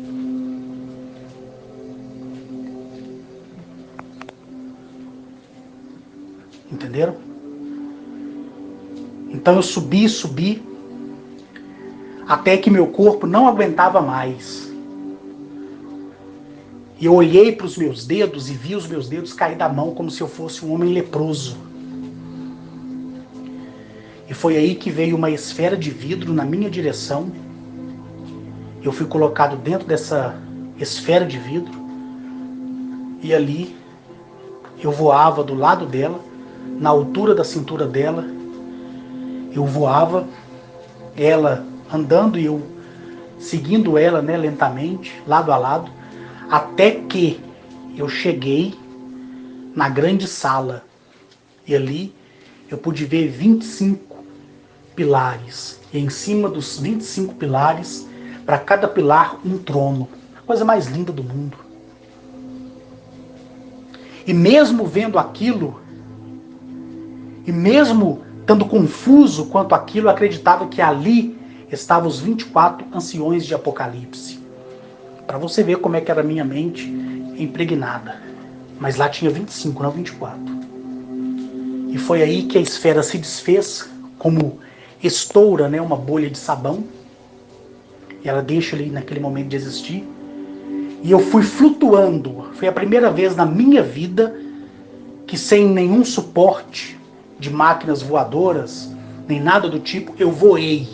entenderam? Então eu subi, até que meu corpo não aguentava mais. E eu olhei para os meus dedos e vi os meus dedos cair da mão como se eu fosse um homem leproso. E foi aí que veio uma esfera de vidro na minha direção. Eu fui colocado dentro dessa esfera de vidro. E ali eu voava do lado dela, na altura da cintura dela. Eu voava, ela andando e eu seguindo ela, né, lentamente, lado a lado, até que eu cheguei na grande sala. E ali eu pude ver 25 pilares. E em cima dos 25 pilares, para cada pilar, um trono. A coisa mais linda do mundo. E mesmo vendo aquilo, e mesmo estando confuso quanto àquilo, eu acreditava que ali estavam os 24 anciões de Apocalipse. Para você ver como é que era a minha mente impregnada. Mas lá tinha 25, não 24. E foi aí que a esfera se desfez, como estoura, né, uma bolha de sabão. E ela deixa ali naquele momento de existir. E eu fui flutuando. Foi a primeira vez na minha vida que, sem nenhum suporte de máquinas voadoras, nem nada do tipo, eu voei.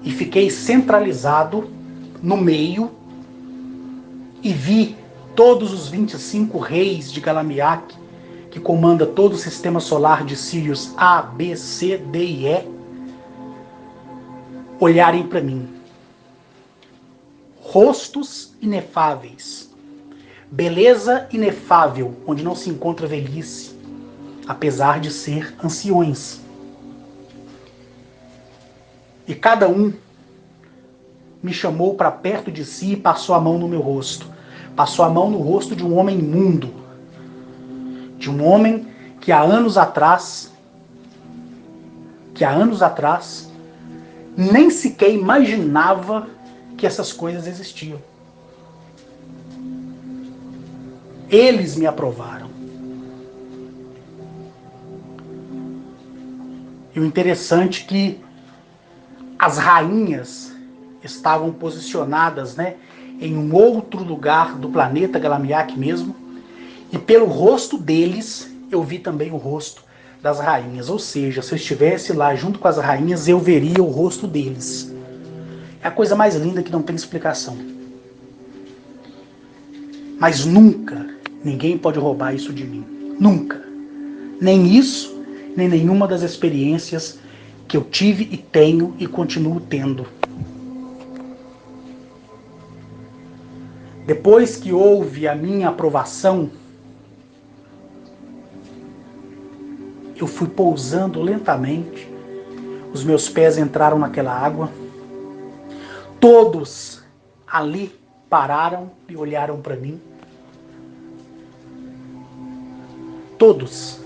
E fiquei centralizado no meio e vi todos os 25 reis de Galamiak, que comanda todo o sistema solar de Sirius A, B, C, D e E, olharem para mim. Rostos inefáveis, beleza inefável, onde não se encontra velhice, apesar de ser anciões. E cada um me chamou para perto de si e passou a mão no meu rosto. Passou a mão no rosto de um homem imundo, de um homem que há anos atrás, nem sequer imaginava que essas coisas existiam. Eles me aprovaram. E o interessante é que as rainhas estavam posicionadas, né, em um outro lugar do planeta Galamiak mesmo, e pelo rosto deles eu vi também o rosto das rainhas. Ou seja, se eu estivesse lá junto com as rainhas, eu veria o rosto deles. É a coisa mais linda que não tem explicação. Mas nunca ninguém pode roubar isso de mim. Nunca. Nem isso, nem nenhuma das experiências que eu tive e tenho e continuo tendo. Depois que houve a minha aprovação, eu fui pousando lentamente. Os meus pés entraram naquela água. Todos ali pararam e olharam para mim. Todos.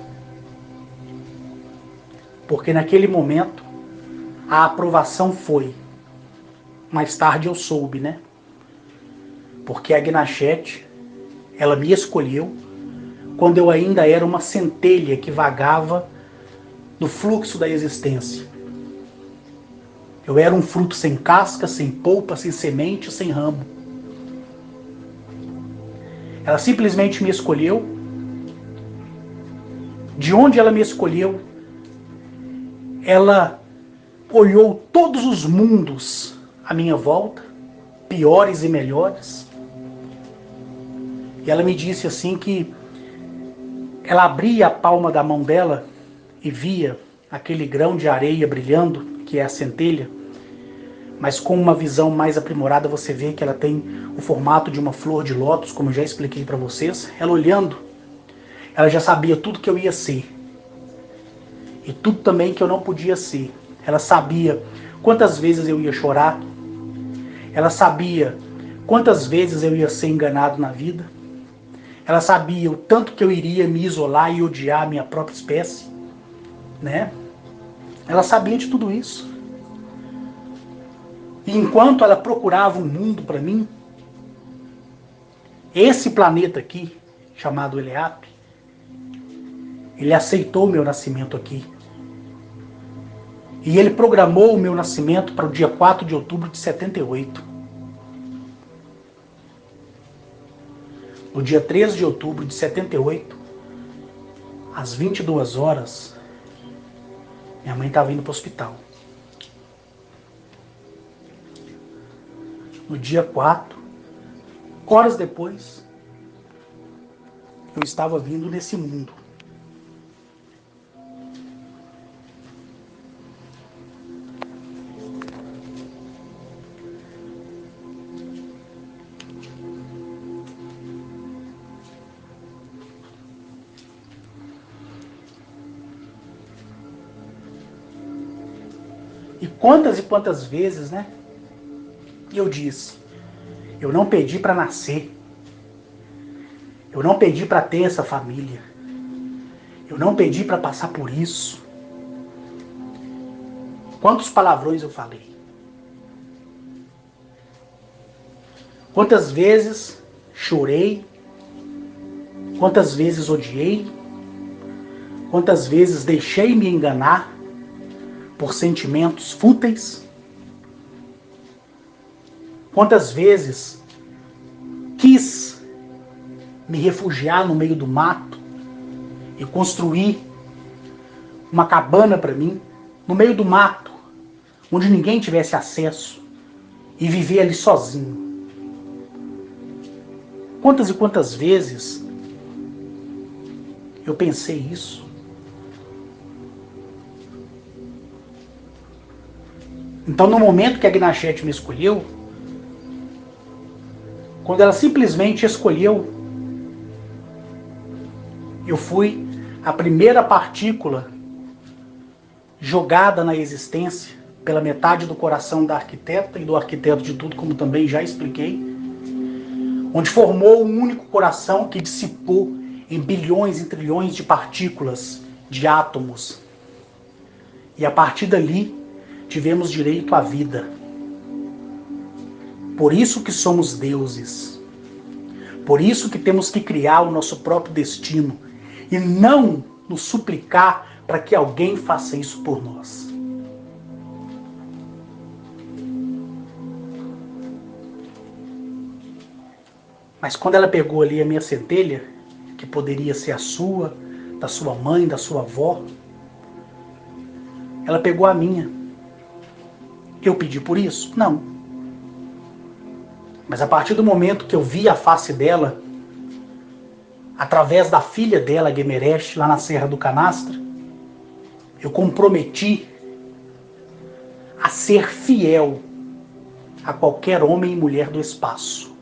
Porque naquele momento a aprovação foi. Mais tarde eu soube, né? Porque a Gnachete, ela me escolheu quando eu ainda era uma centelha que vagava no fluxo da existência. Eu era um fruto sem casca, sem polpa, sem semente, sem ramo. Ela simplesmente me escolheu. De onde ela me escolheu, ela olhou todos os mundos à minha volta, piores e melhores. E ela me disse assim que ela abria a palma da mão dela e via aquele grão de areia brilhando, que é a centelha, mas com uma visão mais aprimorada você vê que ela tem o formato de uma flor de lótus, como eu já expliquei para vocês. Ela olhando, ela já sabia tudo que eu ia ser. E tudo também que eu não podia ser. Ela sabia quantas vezes eu ia chorar. Ela sabia quantas vezes eu ia ser enganado na vida. Ela sabia o tanto que eu iria me isolar e odiar a minha própria espécie, né? Ela sabia de tudo isso. E enquanto ela procurava um mundo para mim, esse planeta aqui, chamado Eleap, Ele aceitou o meu nascimento aqui. E ele programou o meu nascimento para o dia 4 de outubro de 78. No dia 13 de outubro de 78, às 22 horas, minha mãe estava indo para o hospital. No dia 4, horas depois, eu estava vindo nesse mundo. E quantas vezes, né? Eu disse, eu não pedi para nascer. Eu não pedi para ter essa família. Eu não pedi para passar por isso. Quantos palavrões eu falei? Quantas vezes chorei? Quantas vezes odiei? Quantas vezes deixei me enganar por sentimentos fúteis? Quantas vezes quis me refugiar no meio do mato e construir uma cabana para mim, no meio do mato, onde ninguém tivesse acesso, e viver ali sozinho? Quantas e quantas vezes eu pensei isso? Então, no momento que a Gnachete me escolheu, quando ela simplesmente escolheu, eu fui a primeira partícula jogada na existência pela metade do coração da arquiteta e do arquiteto de tudo, como também já expliquei, onde formou um único coração que dissipou em bilhões e trilhões de partículas, de átomos. E a partir dali, tivemos direito à vida. Por isso que somos deuses. Por isso que temos que criar o nosso próprio destino e não nos suplicar para que alguém faça isso por nós. Mas quando ela pegou ali a minha centelha, que poderia ser a sua, da sua mãe, da sua avó, ela pegou a minha. Eu pedi por isso? Não. Mas a partir do momento que eu vi a face dela, através da filha dela, Gemereste, lá na Serra do Canastra, eu comprometi a ser fiel a qualquer homem e mulher do espaço.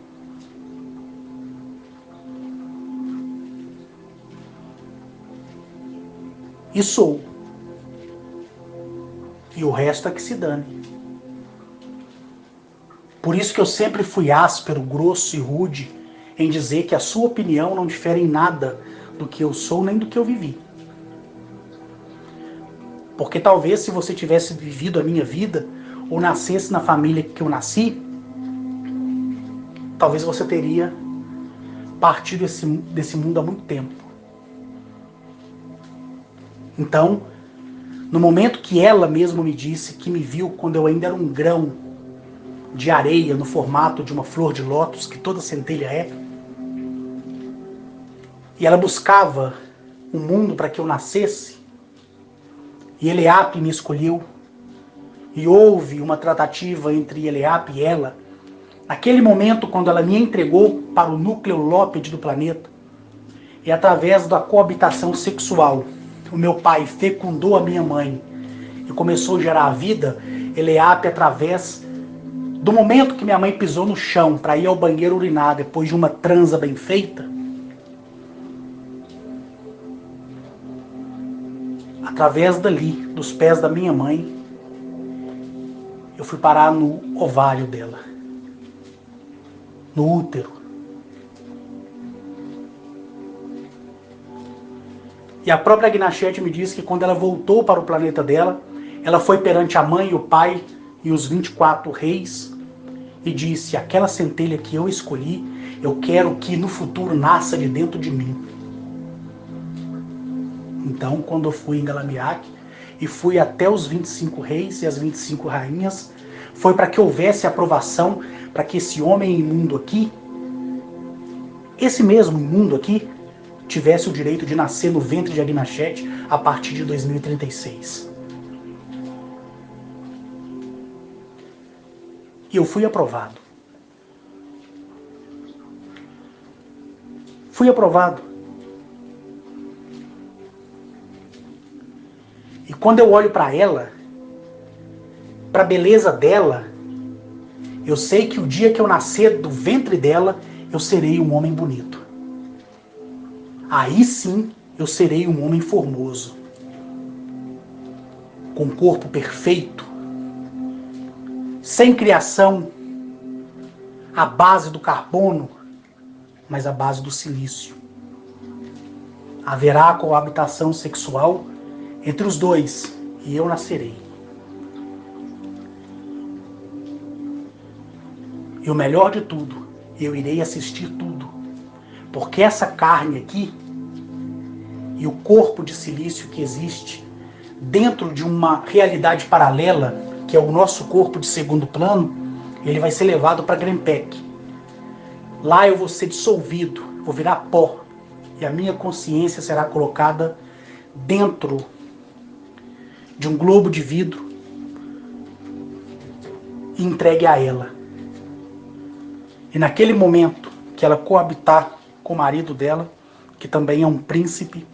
E sou. E o resto é que se dane. Por isso que eu sempre fui áspero, grosso e rude em dizer que a sua opinião não difere em nada do que eu sou nem do que eu vivi. Porque talvez se você tivesse vivido a minha vida ou nascesse na família que eu nasci, talvez você teria partido desse mundo há muito tempo. Então, no momento que ela mesma me disse que me viu quando eu ainda era um grão de areia no formato de uma flor de lótus, que toda centelha é, e ela buscava um mundo para que eu nascesse, e Eleap me escolheu, e houve uma tratativa entre Eleap e ela, naquele momento quando ela me entregou para o núcleo lópede do planeta, e através da coabitação sexual, o meu pai fecundou a minha mãe e começou a gerar a vida, Eleap, através do momento que minha mãe pisou no chão para ir ao banheiro urinar depois de uma transa bem feita, através dali, dos pés da minha mãe, eu fui parar no ovário dela, no útero. E a própria Gnachete me disse que quando ela voltou para o planeta dela, ela foi perante a mãe, o pai e os 24 reis e disse: aquela centelha que eu escolhi, eu quero que no futuro nasça de dentro de mim. Então, quando eu fui em Galamiaque e fui até os 25 reis e as 25 rainhas, foi para que houvesse aprovação, para que esse homem imundo aqui, esse mesmo imundo aqui, tivesse o direito de nascer no ventre de Agnachete a partir de 2036. E eu fui aprovado. Fui aprovado. E quando eu olho para ela, para a beleza dela, eu sei que o dia que eu nascer do ventre dela, eu serei um homem bonito. Aí sim, eu serei um homem formoso, com corpo perfeito, sem criação, à base do carbono, mas à base do silício. Haverá coabitação sexual entre os dois, e eu nascerei. E o melhor de tudo, eu irei assistir tudo. Porque essa carne aqui e o corpo de silício que existe dentro de uma realidade paralela, que é o nosso corpo de segundo plano, ele vai ser levado para Grempec. Lá eu vou ser dissolvido, vou virar pó. E a minha consciência será colocada dentro de um globo de vidro e entregue a ela. E naquele momento que ela coabitar com o marido dela, que também é um príncipe,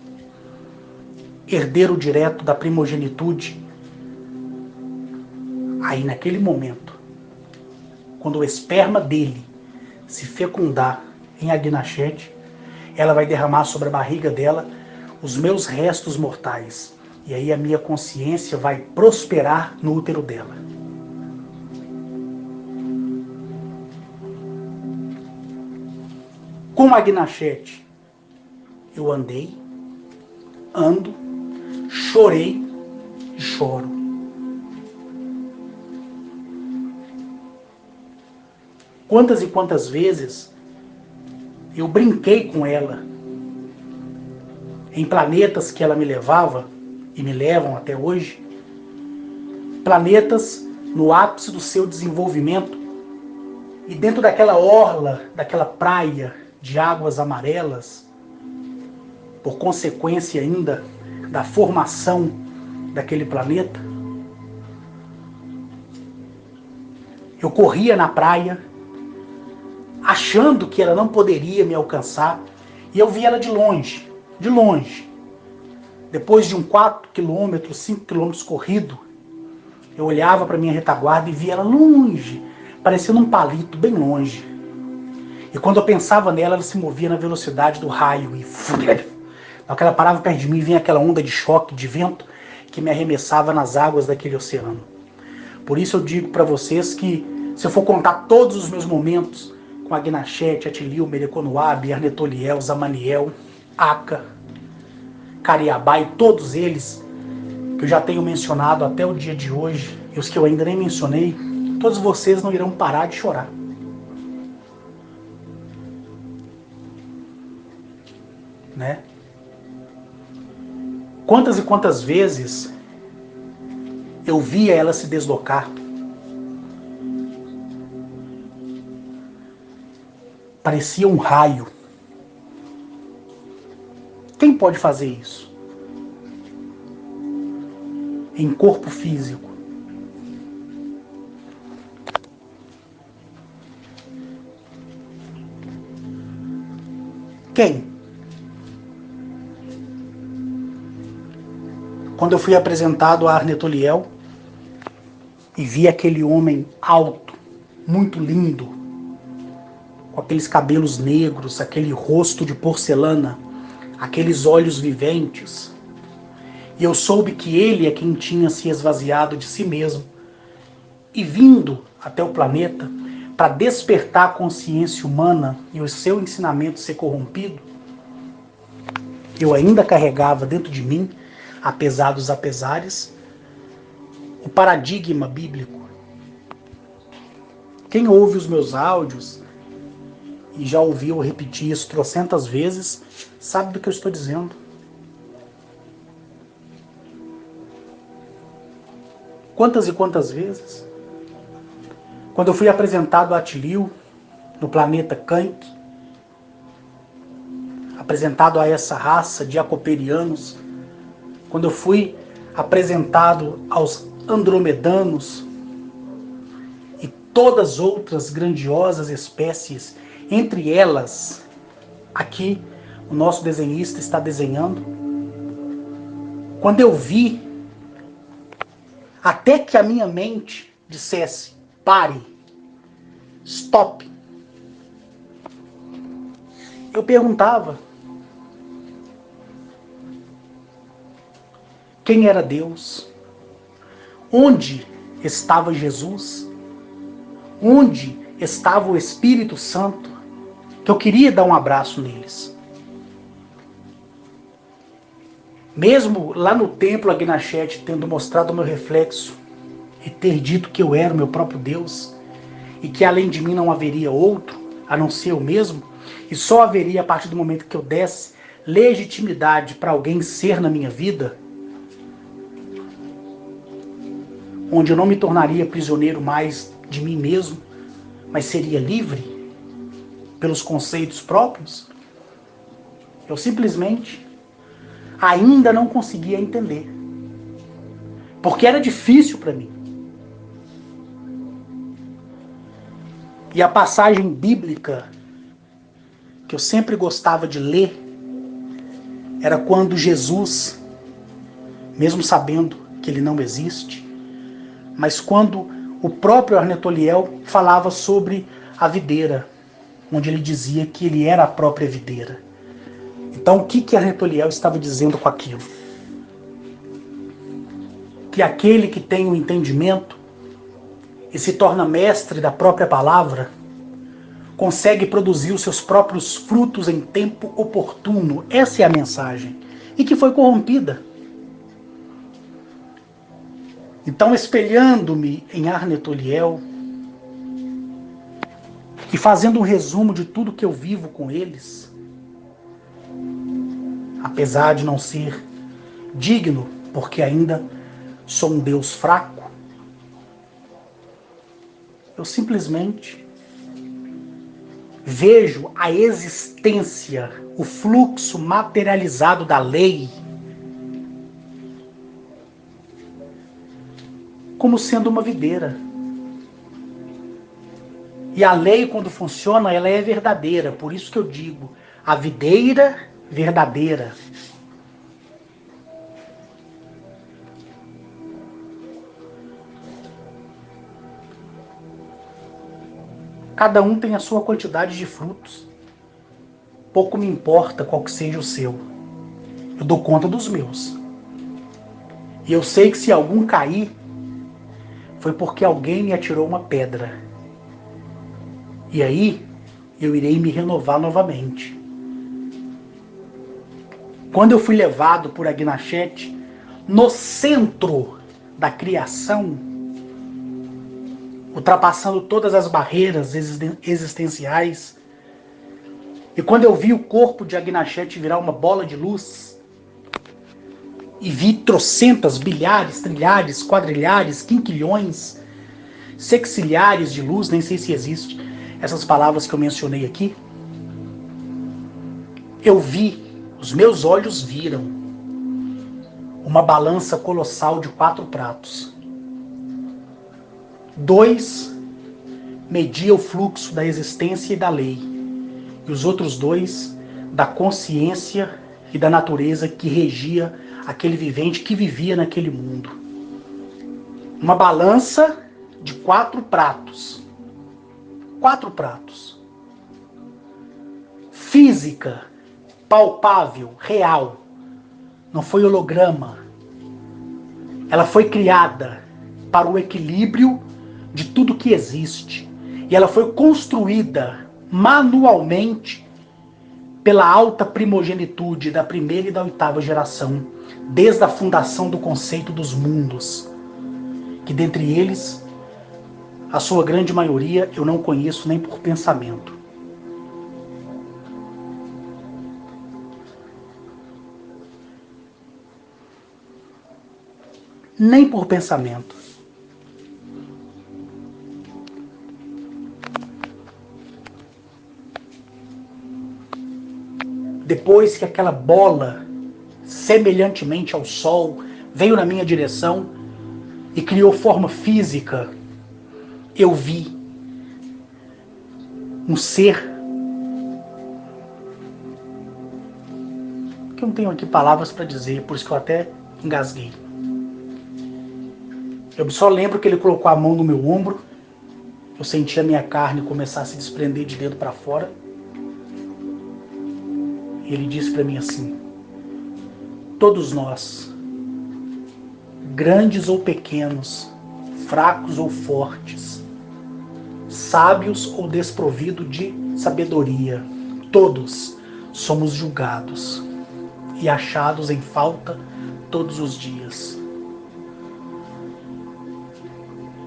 herdeiro direto da primogenitude, aí naquele momento, quando o esperma dele se fecundar em Agnachete, ela vai derramar sobre a barriga dela os meus restos mortais. E aí a minha consciência vai prosperar no útero dela. Com Agnachete, eu andei, ando, chorei e choro. Quantas e quantas vezes eu brinquei com ela em planetas que ela me levava e me levam até hoje, planetas no ápice do seu desenvolvimento, e dentro daquela orla, daquela praia de águas amarelas, por consequência ainda da formação daquele planeta, eu corria na praia, achando que ela não poderia me alcançar, e eu via ela de longe. Depois de 4 quilômetros, 5 quilômetros corrido, eu olhava para minha retaguarda e via ela longe, parecendo um palito, bem longe. E quando eu pensava nela, ela se movia na velocidade do raio. E na hora que ela parava perto de mim, vinha aquela onda de choque, de vento, que me arremessava nas águas daquele oceano. Por isso eu digo para vocês que, se eu for contar todos os meus momentos com Agnachete, Atilil, Mereconoab, Arnetoliel, Zamaniel, Aca, Cariabá e todos eles que eu já tenho mencionado até o dia de hoje, e os que eu ainda nem mencionei, todos vocês não irão parar de chorar. Né? Quantas e quantas vezes eu via ela se deslocar. Parecia um raio. Quem pode fazer isso? Em corpo físico. Quem? Quando eu fui apresentado a Arnetoliel e vi aquele homem alto, muito lindo, com aqueles cabelos negros, aquele rosto de porcelana, aqueles olhos viventes, e eu soube que ele é quem tinha se esvaziado de si mesmo e vindo até o planeta para despertar a consciência humana e o seu ensinamento ser corrompido, eu ainda carregava dentro de mim, apesar dos apesares, o paradigma bíblico. Quem ouve os meus áudios e já ouviu eu repetir isso trocentas vezes, sabe do que eu estou dizendo. Quantas e quantas vezes, quando eu fui apresentado a Atilio, no planeta Kank, apresentado a essa raça de acoperianos, quando eu fui apresentado aos andromedanos e todas outras grandiosas espécies, entre elas, aqui o nosso desenhista está desenhando, quando eu vi, até que a minha mente dissesse, pare, stop, eu perguntava, quem era Deus? Onde estava Jesus? Onde estava o Espírito Santo? Que eu queria dar um abraço neles. Mesmo lá no templo Agnachete, tendo mostrado o meu reflexo e ter dito que eu era o meu próprio Deus e que além de mim não haveria outro, a não ser eu mesmo, e só haveria a partir do momento que eu desse legitimidade para alguém ser na minha vida, onde eu não me tornaria prisioneiro mais de mim mesmo, mas seria livre pelos conceitos próprios, eu simplesmente ainda não conseguia entender. Porque era difícil para mim. E a passagem bíblica que eu sempre gostava de ler era quando Jesus, mesmo sabendo que ele não existe, mas quando o próprio Arnetoliel falava sobre a videira, onde ele dizia que ele era a própria videira. Então o que Arnetoliel estava dizendo com aquilo? Que aquele que tem o entendimento e se torna mestre da própria palavra, consegue produzir os seus próprios frutos em tempo oportuno. Essa é a mensagem. E que foi corrompida. Então, espelhando-me em Arnetoliel e fazendo um resumo de tudo que eu vivo com eles, apesar de não ser digno, porque ainda sou um Deus fraco, eu simplesmente vejo a existência, o fluxo materializado da lei como sendo uma videira. E a lei, quando funciona, ela é verdadeira. Por isso que eu digo, a videira verdadeira. Cada um tem a sua quantidade de frutos. Pouco me importa qual que seja o seu. Eu dou conta dos meus. E eu sei que se algum cair, foi porque alguém me atirou uma pedra. E aí, eu irei me renovar novamente. Quando eu fui levado por Agnachete, no centro da criação, ultrapassando todas as barreiras existenciais, e quando eu vi o corpo de Agnachete virar uma bola de luz, e vi trocentas, bilhares, trilhares, quadrilhares, quinquilhões, sexilhares de luz, nem sei se existe essas palavras que eu mencionei aqui, eu vi, os meus olhos viram, uma balança colossal de 4 pratos. 2 media o fluxo da existência e da lei, e os outros 2 da consciência e da natureza que regia aquele vivente que vivia naquele mundo. Uma balança de 4 pratos. 4 pratos. Física, palpável, real. Não foi holograma. Ela foi criada para o equilíbrio de tudo que existe. E ela foi construída manualmente pela alta primogenitude da primeira e da 8ª geração, desde a fundação do conceito dos mundos, que dentre eles, a sua grande maioria eu não conheço nem por pensamento. Nem por pensamento. depois que aquela bola, semelhantemente ao sol, veio na minha direção e criou forma física, eu vi um ser que eu não tenho aqui palavras para dizer, por isso que eu até engasguei. Eu só lembro que ele colocou a mão no meu ombro, eu senti a minha carne começar a se desprender de dentro para fora. E ele disse para mim assim: todos nós, grandes ou pequenos, fracos ou fortes, sábios ou desprovidos de sabedoria, todos somos julgados e achados em falta todos os dias.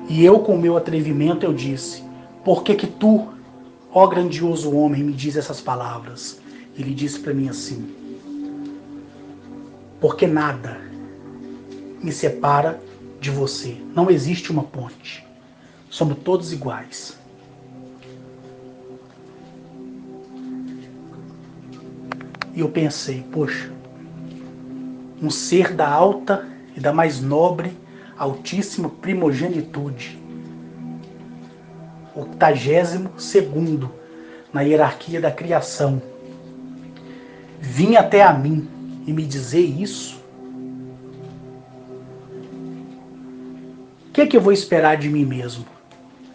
E eu, com meu atrevimento, eu disse: por que que tu, ó grandioso homem, me diz essas palavras? Ele disse para mim assim: porque nada me separa de você. Não existe uma ponte. Somos todos iguais. E eu pensei, poxa, um ser da alta e da mais nobre, altíssima primogenitude, 82º na hierarquia da criação, vinha até a mim e me dizer isso? O que é que eu vou esperar de mim mesmo?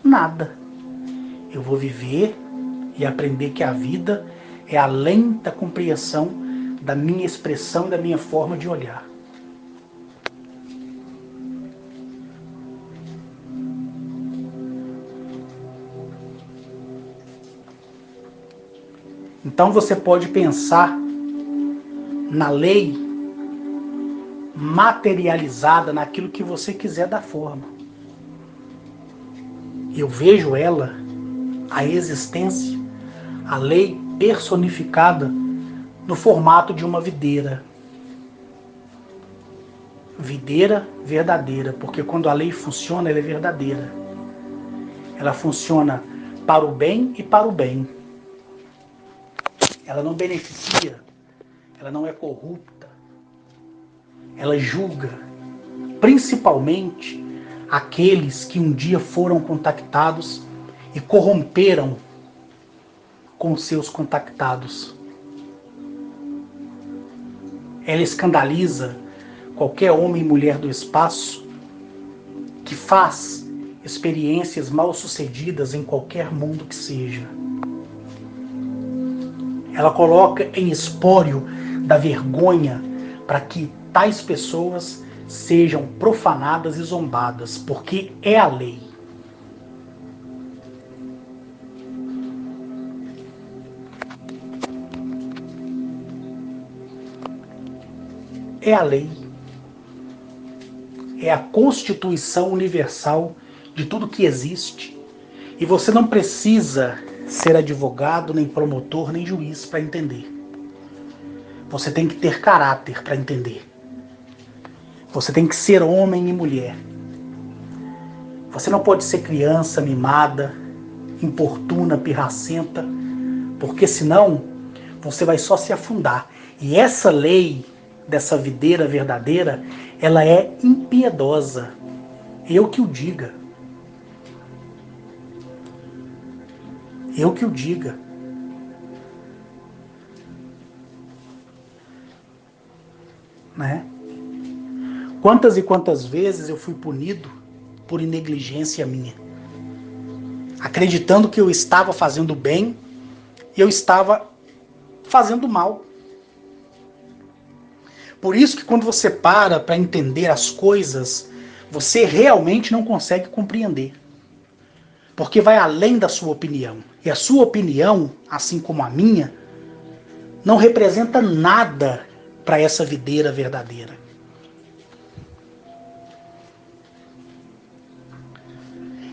Nada. Eu vou viver e aprender que a vida é além da compreensão da minha expressão e da minha forma de olhar. Então você pode pensar na lei materializada naquilo que você quiser dar forma. Eu vejo ela, a existência, a lei personificada no formato de uma videira. Videira verdadeira, porque quando a lei funciona, ela é verdadeira. Ela funciona para o bem e para o bem. Ela não beneficia, ela não é corrupta. Ela julga, principalmente, aqueles que um dia foram contactados e corromperam com seus contactados. Ela escandaliza qualquer homem e mulher do espaço que faz experiências mal-sucedidas em qualquer mundo que seja. Ela coloca em espólio da vergonha para que tais pessoas sejam profanadas e zombadas, porque é a lei. É a lei. É a Constituição Universal de tudo que existe. E você não precisa ser advogado, nem promotor, nem juiz para entender. Você tem que ter caráter para entender. Você tem que ser homem e mulher. Você não pode ser criança mimada, importuna, pirracenta, porque senão você vai só se afundar. E essa lei dessa videira verdadeira, ela é impiedosa. Eu que o diga. Eu que o diga. Né? Quantas e quantas vezes eu fui punido por negligência minha, acreditando que eu estava fazendo bem e eu estava fazendo mal. Por isso que quando você para entender as coisas, você realmente não consegue compreender. Porque vai além da sua opinião. E a sua opinião, assim como a minha, não representa nada para essa videira verdadeira.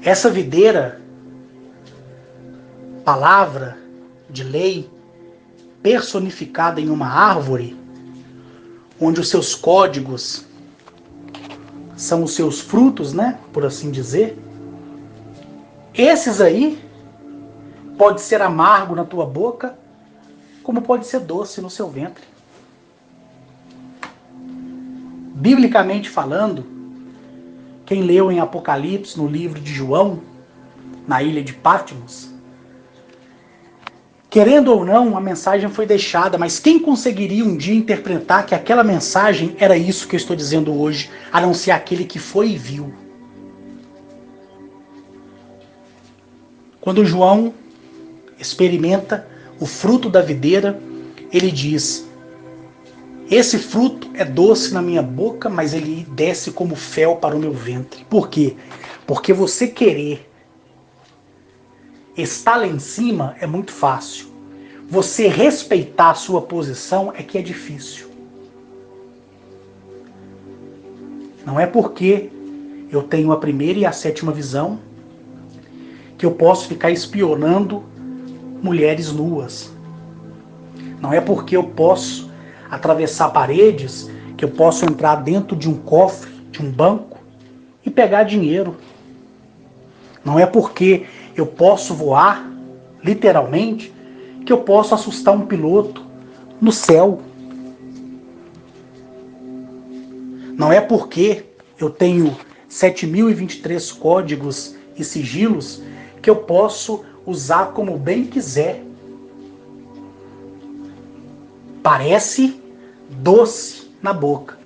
Essa videira, palavra de lei, personificada em uma árvore, onde os seus códigos são os seus frutos, né, por assim dizer, esses aí pode ser amargo na tua boca como pode ser doce no seu ventre. Biblicamente falando, quem leu em Apocalipse, no livro de João, na ilha de Patmos, querendo ou não, a mensagem foi deixada, mas quem conseguiria um dia interpretar que aquela mensagem era isso que eu estou dizendo hoje, a não ser aquele que foi e viu? Quando João experimenta o fruto da videira, ele diz: esse fruto é doce na minha boca, mas ele desce como fel para o meu ventre. Por quê? Porque você querer estar lá em cima é muito fácil. Você respeitar a sua posição é que é difícil. Não é porque eu tenho a primeira e a sétima visão que eu posso ficar espionando mulheres nuas. Não é porque eu posso atravessar paredes que eu posso entrar dentro de um cofre, de um banco e pegar dinheiro. Não é porque eu posso voar, literalmente, que eu posso assustar um piloto no céu. Não é porque eu tenho 7.023 códigos e sigilos que eu posso usar como bem quiser. Parece doce na boca,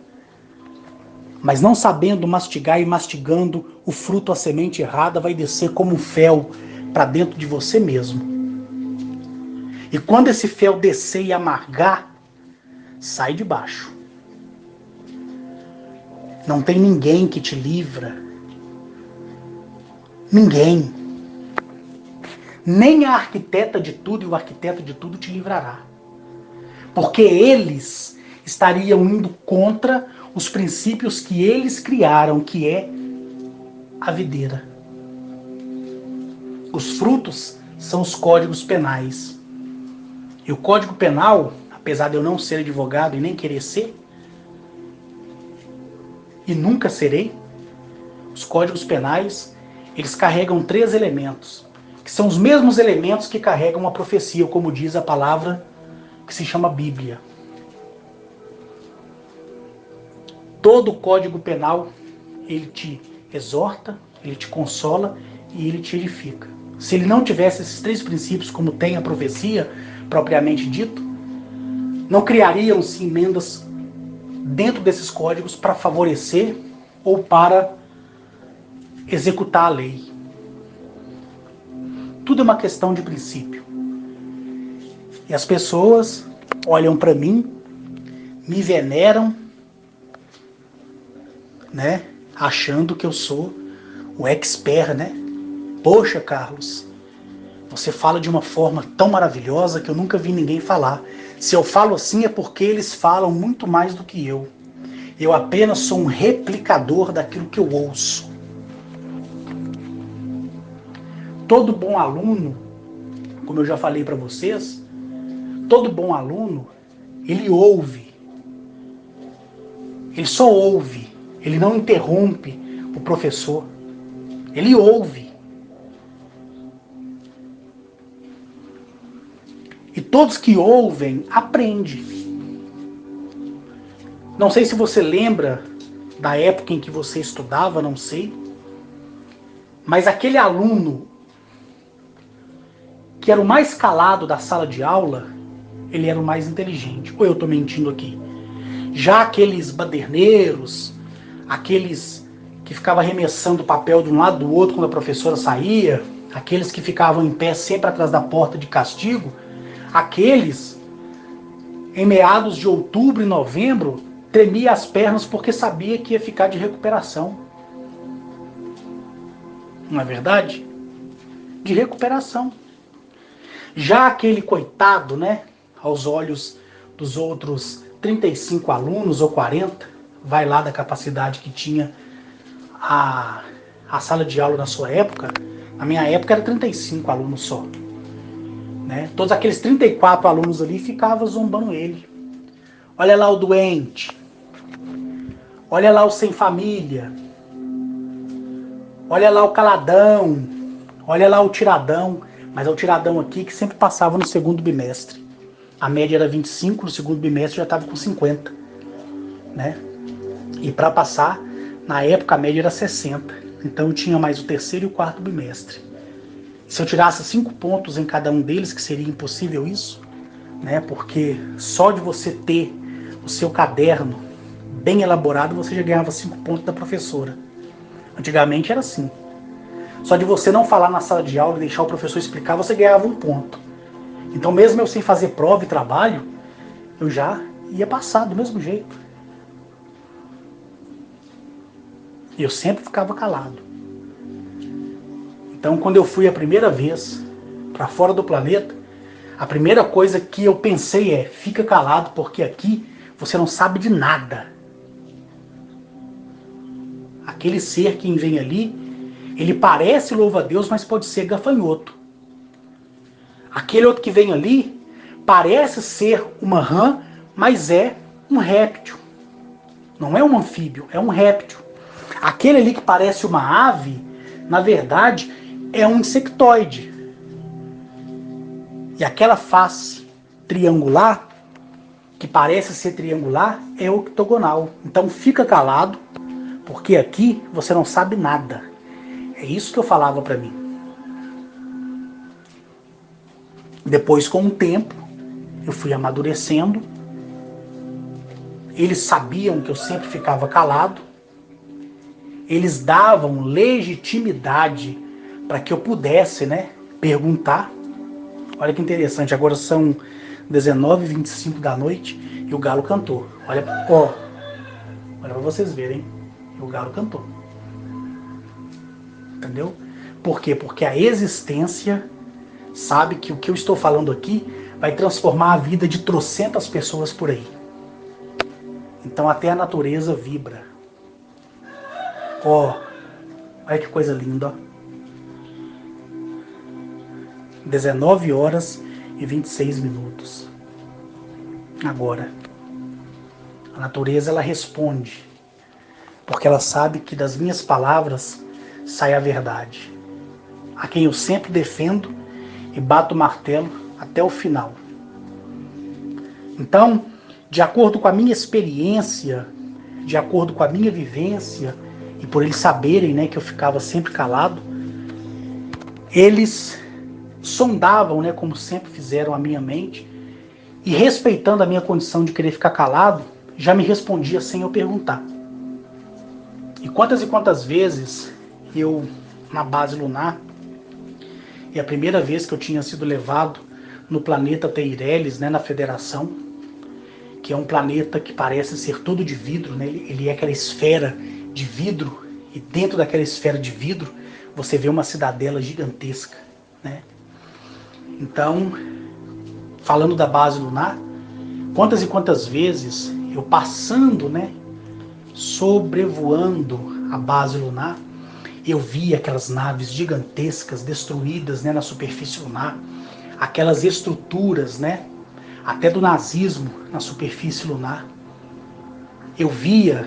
mas não sabendo mastigar e mastigando o fruto, a semente errada, vai descer como um fel para dentro de você mesmo. E quando esse fel descer e amargar, sai de baixo. Não tem ninguém que te livra. Ninguém. Nem a arquiteta de tudo e o arquiteto de tudo te livrará. Porque eles estariam indo contra os princípios que eles criaram, que é a videira. Os frutos são os códigos penais. E o Código Penal, apesar de eu não ser advogado e nem querer ser, e nunca serei, os códigos penais, eles carregam 3 elementos, que são os mesmos elementos que carregam a profecia, como diz a palavra que se chama Bíblia. Todo Código Penal, ele te exorta, ele te consola e ele te edifica. Se ele não tivesse esses 3 princípios, como tem a profecia, propriamente dito, não criariam-se emendas dentro desses códigos para favorecer ou para executar a lei. Tudo é uma questão de princípio. E as pessoas olham para mim, me veneram, né, achando que eu sou o expert, né? Poxa, Carlos, você fala de uma forma tão maravilhosa que eu nunca vi ninguém falar. Se eu falo assim é porque eles falam muito mais do que eu. Eu apenas sou um replicador daquilo que eu ouço. Todo bom aluno, como eu já falei para vocês, todo bom aluno, ele ouve. Ele só ouve. Ele não interrompe o professor. Ele ouve. E todos que ouvem, aprendem. Não sei se você lembra da época em que você estudava, não sei. Mas aquele aluno que era o mais calado da sala de aula, ele era o mais inteligente. Ou eu estou mentindo aqui? Já aqueles baderneiros, aqueles que ficavam arremessando papel de um lado do outro quando a professora saía, aqueles que ficavam em pé sempre atrás da porta de castigo, aqueles, em meados de outubro e novembro, tremia as pernas porque sabia que ia ficar de recuperação. Não é verdade? De recuperação. Já aquele coitado, né, aos olhos dos outros 35 alunos ou 40, vai lá da capacidade que tinha a sala de aula na sua época. Na minha época era 35 alunos só. Né? Todos aqueles 34 alunos ali ficavam zombando ele. Olha lá o doente. Olha lá o sem família. Olha lá o caladão. Olha lá o tiradão. Mas é o tiradão aqui que sempre passava no segundo bimestre. A média era 25, no segundo bimestre já estava com 50, né? E para passar, na época a média era 60. Então eu tinha mais o terceiro e o quarto bimestre. Se eu tirasse 5 pontos em cada um deles, que seria impossível isso, né? Porque só de você ter o seu caderno bem elaborado, você já ganhava 5 pontos da professora. Antigamente era assim. Só de você não falar na sala de aula e deixar o professor explicar, você ganhava 1 ponto. Então mesmo eu sem fazer prova e trabalho, eu já ia passar do mesmo jeito. E eu sempre ficava calado. Então quando eu fui a primeira vez para fora do planeta, a primeira coisa que eu pensei é: fica calado, porque aqui você não sabe de nada. Aquele ser que vem ali, ele parece louva-a-Deus, mas pode ser gafanhoto. Aquele outro que vem ali parece ser uma rã, mas é um réptil. Não é um anfíbio, é um réptil. Aquele ali que parece uma ave, na verdade, é um insectoide. E aquela face triangular, que parece ser triangular, é octogonal. Então fica calado, porque aqui você não sabe nada. É isso que eu falava para mim. Depois, com o tempo, eu fui amadurecendo. Eles sabiam que eu sempre ficava calado. Eles davam legitimidade para que eu pudesse, né, perguntar. Olha que interessante, agora são 19h25 da noite e o galo cantou. Olha para vocês verem, o galo cantou. Entendeu? Por quê? Porque a existência sabe que o que eu estou falando aqui vai transformar a vida de trocentas pessoas por aí. Então até a natureza vibra. Olha que coisa linda. 19h26. Agora, a natureza ela responde, porque ela sabe que das minhas palavras sai a verdade, a quem eu sempre defendo e bato o martelo até o final. Então, de acordo com a minha experiência, de acordo com a minha vivência, e por eles saberem, né, que eu ficava sempre calado, eles sondavam, né, como sempre fizeram a minha mente, e respeitando a minha condição de querer ficar calado, já me respondia sem eu perguntar. E quantas vezes eu, na base lunar, e a primeira vez que eu tinha sido levado no planeta Teireles, né, na Federação, que é um planeta que parece ser todo de vidro, né, ele é aquela esfera de vidro, e dentro daquela esfera de vidro você vê uma cidadela gigantesca, né? Então, falando da base lunar, quantas vezes eu passando, né, sobrevoando a base lunar, eu via aquelas naves gigantescas destruídas, né, na superfície lunar, aquelas estruturas, né, até do nazismo na superfície lunar. Eu via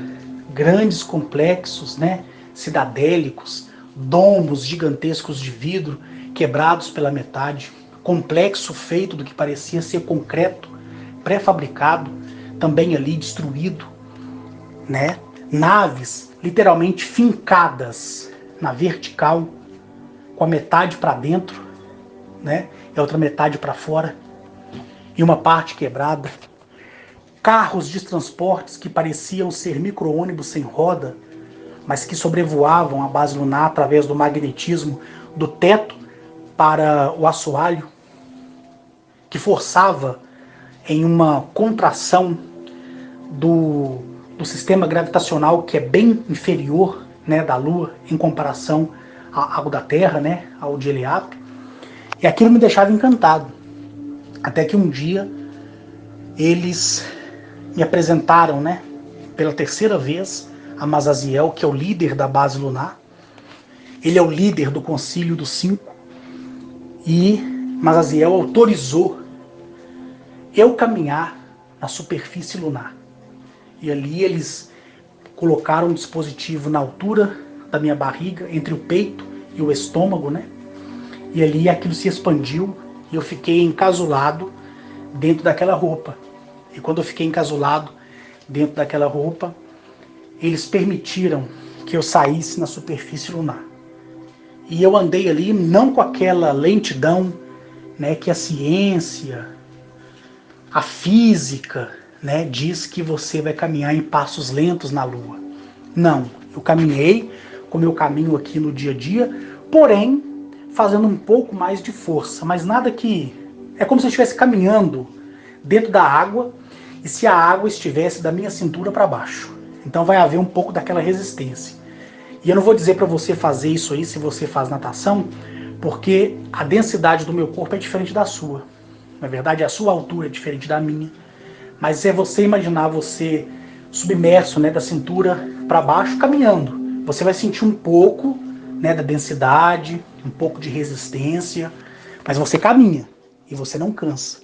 grandes complexos, né, cidadélicos, domos gigantescos de vidro quebrados pela metade, complexo feito do que parecia ser concreto, pré-fabricado, também ali destruído, né? Naves literalmente fincadas na vertical, com a metade para dentro, né? E a outra metade para fora, e uma parte quebrada. Carros de transportes que pareciam ser micro-ônibus sem roda, mas que sobrevoavam a base lunar através do magnetismo do teto para o assoalho, que forçava em uma contração do sistema gravitacional que é bem inferior, né, da Lua em comparação ao da Terra, né, ao de Eliape. E aquilo me deixava encantado. Até que um dia eles me apresentaram, né, pela terceira vez a Mazaziel, que é o líder da base lunar. Ele é o líder do Concílio dos Cinco. E Mazaziel autorizou eu caminhar na superfície lunar. E ali eles colocaram um dispositivo na altura da minha barriga, entre o peito e o estômago, né? E ali aquilo se expandiu e eu fiquei encasulado dentro daquela roupa. E quando eu fiquei encasulado dentro daquela roupa, eles permitiram que eu saísse na superfície lunar. E eu andei ali não com aquela lentidão, né, que a ciência, a física, né, diz que você vai caminhar em passos lentos na Lua. Não, eu caminhei com o meu caminho aqui no dia a dia, porém fazendo um pouco mais de força, mas nada que... É como se eu estivesse caminhando dentro da água e se a água estivesse da minha cintura para baixo. Então vai haver um pouco daquela resistência. E eu não vou dizer para você fazer isso aí se você faz natação, porque a densidade do meu corpo é diferente da sua. Na verdade, a sua altura é diferente da minha. Mas é você imaginar você submerso, né, da cintura para baixo, caminhando. Você vai sentir um pouco, né, da densidade, um pouco de resistência, mas você caminha e você não cansa.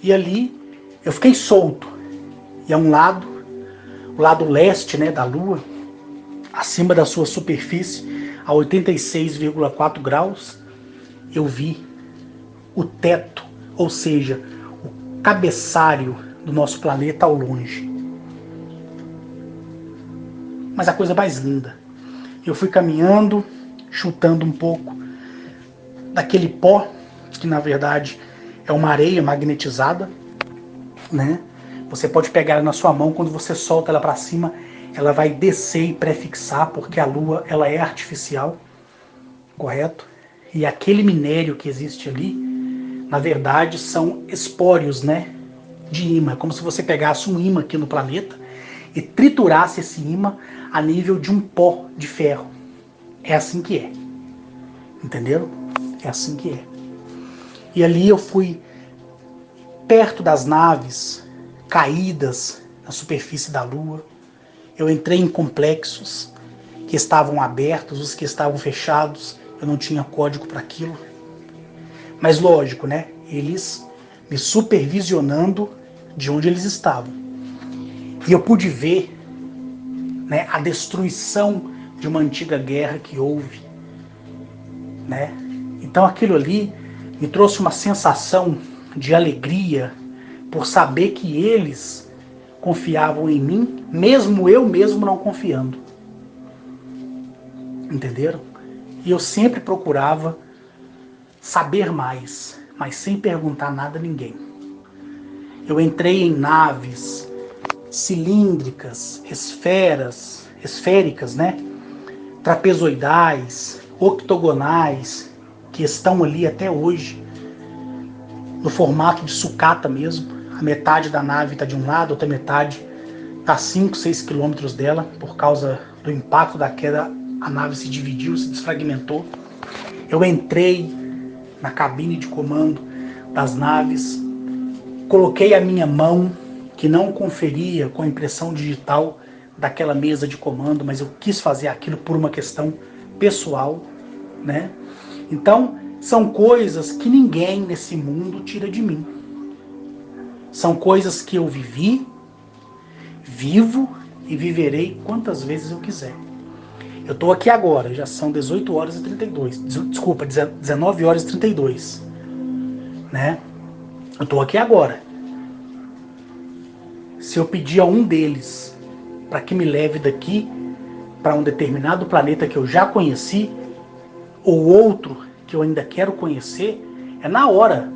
E ali eu fiquei solto. E a um lado, o lado leste, né, da Lua, acima da sua superfície, a 86,4 graus, eu vi o teto, ou seja, o cabeçalho do nosso planeta ao longe. Mas a coisa mais linda, eu fui caminhando, chutando um pouco daquele pó, que na verdade é uma areia magnetizada, né? Você pode pegar ela na sua mão, quando você solta ela para cima, ela vai descer e prefixar, porque a Lua ela é artificial, correto? E aquele minério que existe ali, na verdade, são espórios, né, de ímã. É como se você pegasse um ímã aqui no planeta e triturasse esse ímã a nível de um pó de ferro. É assim que é. Entenderam? É assim que é. E ali eu fui perto das naves caídas na superfície da Lua. Eu entrei em complexos que estavam abertos, os que estavam fechados. Eu não tinha código para aquilo. Mas lógico, né? Eles me supervisionando de onde eles estavam. E eu pude ver, né, a destruição de uma antiga guerra que houve, né? Então aquilo ali me trouxe uma sensação de alegria por saber que eles confiavam em mim, mesmo eu mesmo não confiando. Entenderam? E eu sempre procurava saber mais, mas sem perguntar nada a ninguém. Eu entrei em naves cilíndricas, esféricas, né? Trapezoidais, octogonais, que estão ali até hoje, no formato de sucata mesmo. A metade da nave está de um lado, a outra metade está a 5, 6 quilômetros dela. Por causa do impacto da queda, a nave se dividiu, se desfragmentou. Eu entrei na cabine de comando das naves, coloquei a minha mão, que não conferia com a impressão digital daquela mesa de comando, mas eu quis fazer aquilo por uma questão pessoal, né? Então, são coisas que ninguém nesse mundo tira de mim. São coisas que eu vivi, vivo e viverei quantas vezes eu quiser. Eu estou aqui agora, já são 18 horas e 32. Desculpa, 19 horas e 32. Né? Eu estou aqui agora. Se eu pedir a um deles para que me leve daqui para um determinado planeta que eu já conheci, ou outro que eu ainda quero conhecer, é na hora.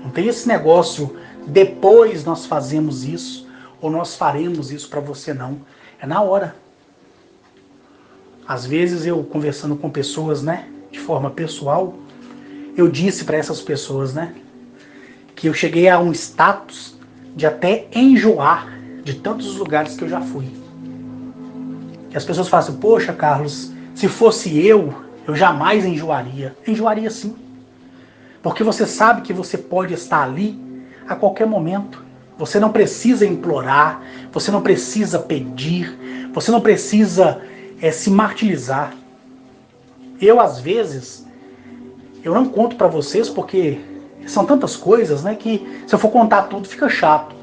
Não tem esse negócio, depois nós fazemos isso, ou nós faremos isso para você, não. É na hora. Às vezes eu, conversando com pessoas, né, de forma pessoal, eu disse para essas pessoas, né, que eu cheguei a um status de até enjoar de tantos lugares que eu já fui. E as pessoas falam assim, poxa, Carlos, se fosse eu jamais enjoaria. Enjoaria sim. Porque você sabe que você pode estar ali a qualquer momento. Você não precisa implorar, você não precisa pedir, você não precisa se martirizar. Eu, às vezes, eu não conto para vocês porque são tantas coisas, né, que se eu for contar tudo fica chato.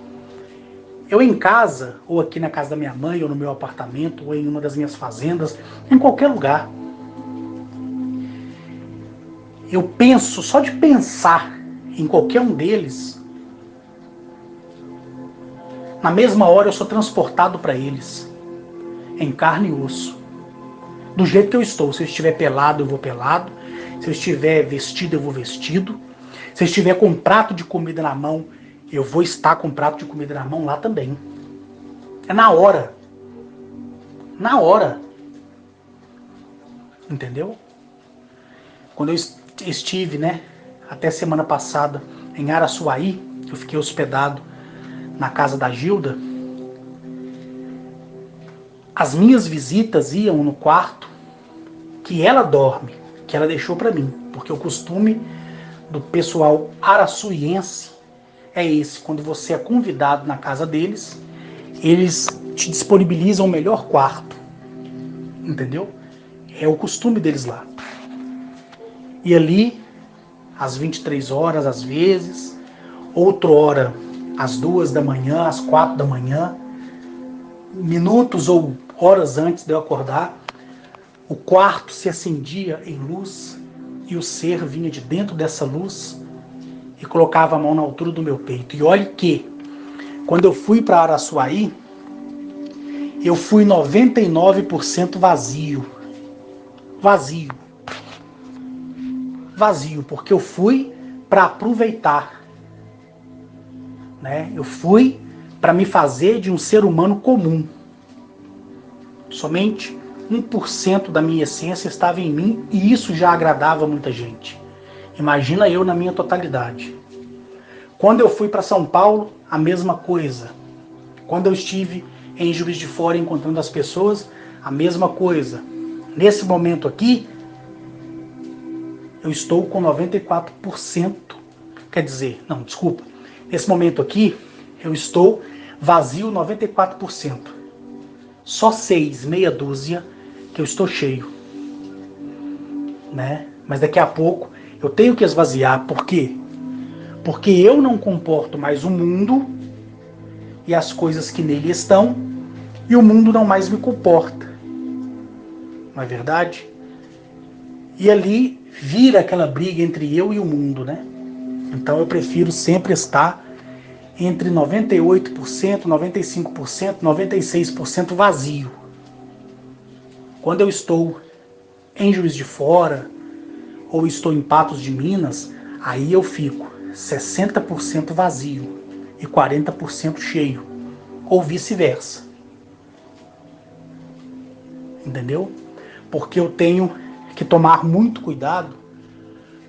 Eu em casa, ou aqui na casa da minha mãe, ou no meu apartamento, ou em uma das minhas fazendas, em qualquer lugar, eu penso, só de pensar em qualquer um deles, Na mesma hora eu sou transportado para eles, em carne e osso. Do jeito que eu estou. Se eu estiver pelado, eu vou pelado. Se eu estiver vestido, eu vou vestido. Se eu estiver com um prato de comida na mão, eu vou estar com um prato de comida na mão lá também. É na hora. Na hora. Entendeu? Quando eu estive, né, até semana passada, em Araçuaí, eu fiquei hospedado na casa da Gilda, as minhas visitas iam no quarto que ela dorme, que ela deixou para mim, porque o costume do pessoal araçuiense é esse: quando você é convidado na casa deles, eles te disponibilizam o melhor quarto, entendeu? É o costume deles lá. E ali, às 23 horas, às vezes, outra hora, às 2 da manhã, às 4 da manhã, minutos ou horas antes de eu acordar, o quarto se acendia em luz e o ser vinha de dentro dessa luz e colocava a mão na altura do meu peito. E olhe que, quando eu fui para Araçuaí, eu fui 99% vazio. Vazio. Vazio, porque eu fui para aproveitar. Né? Eu fui para me fazer de um ser humano comum. Somente 1% da minha essência estava em mim e isso já agradava muita gente. Imagina eu na minha totalidade. Quando eu fui para São Paulo, a mesma coisa. Quando eu estive em Juiz de Fora encontrando as pessoas, a mesma coisa. Nesse momento aqui, eu estou com 94%. Quer dizer, não, desculpa. Nesse momento aqui, eu estou vazio 94%. Só 6, meia dúzia, que eu estou cheio. Né? Mas daqui a pouco eu tenho que esvaziar. Por quê? Porque eu não comporto mais o mundo e as coisas que nele estão, e o mundo não mais me comporta. Não é verdade? E ali vira aquela briga entre eu e o mundo, né? Então eu prefiro sempre estar entre 98%, 95%, 96% vazio. Quando eu estou em Juiz de Fora ou estou em Patos de Minas, aí eu fico 60% vazio e 40% cheio, ou vice-versa. Entendeu? Porque eu tenho que tomar muito cuidado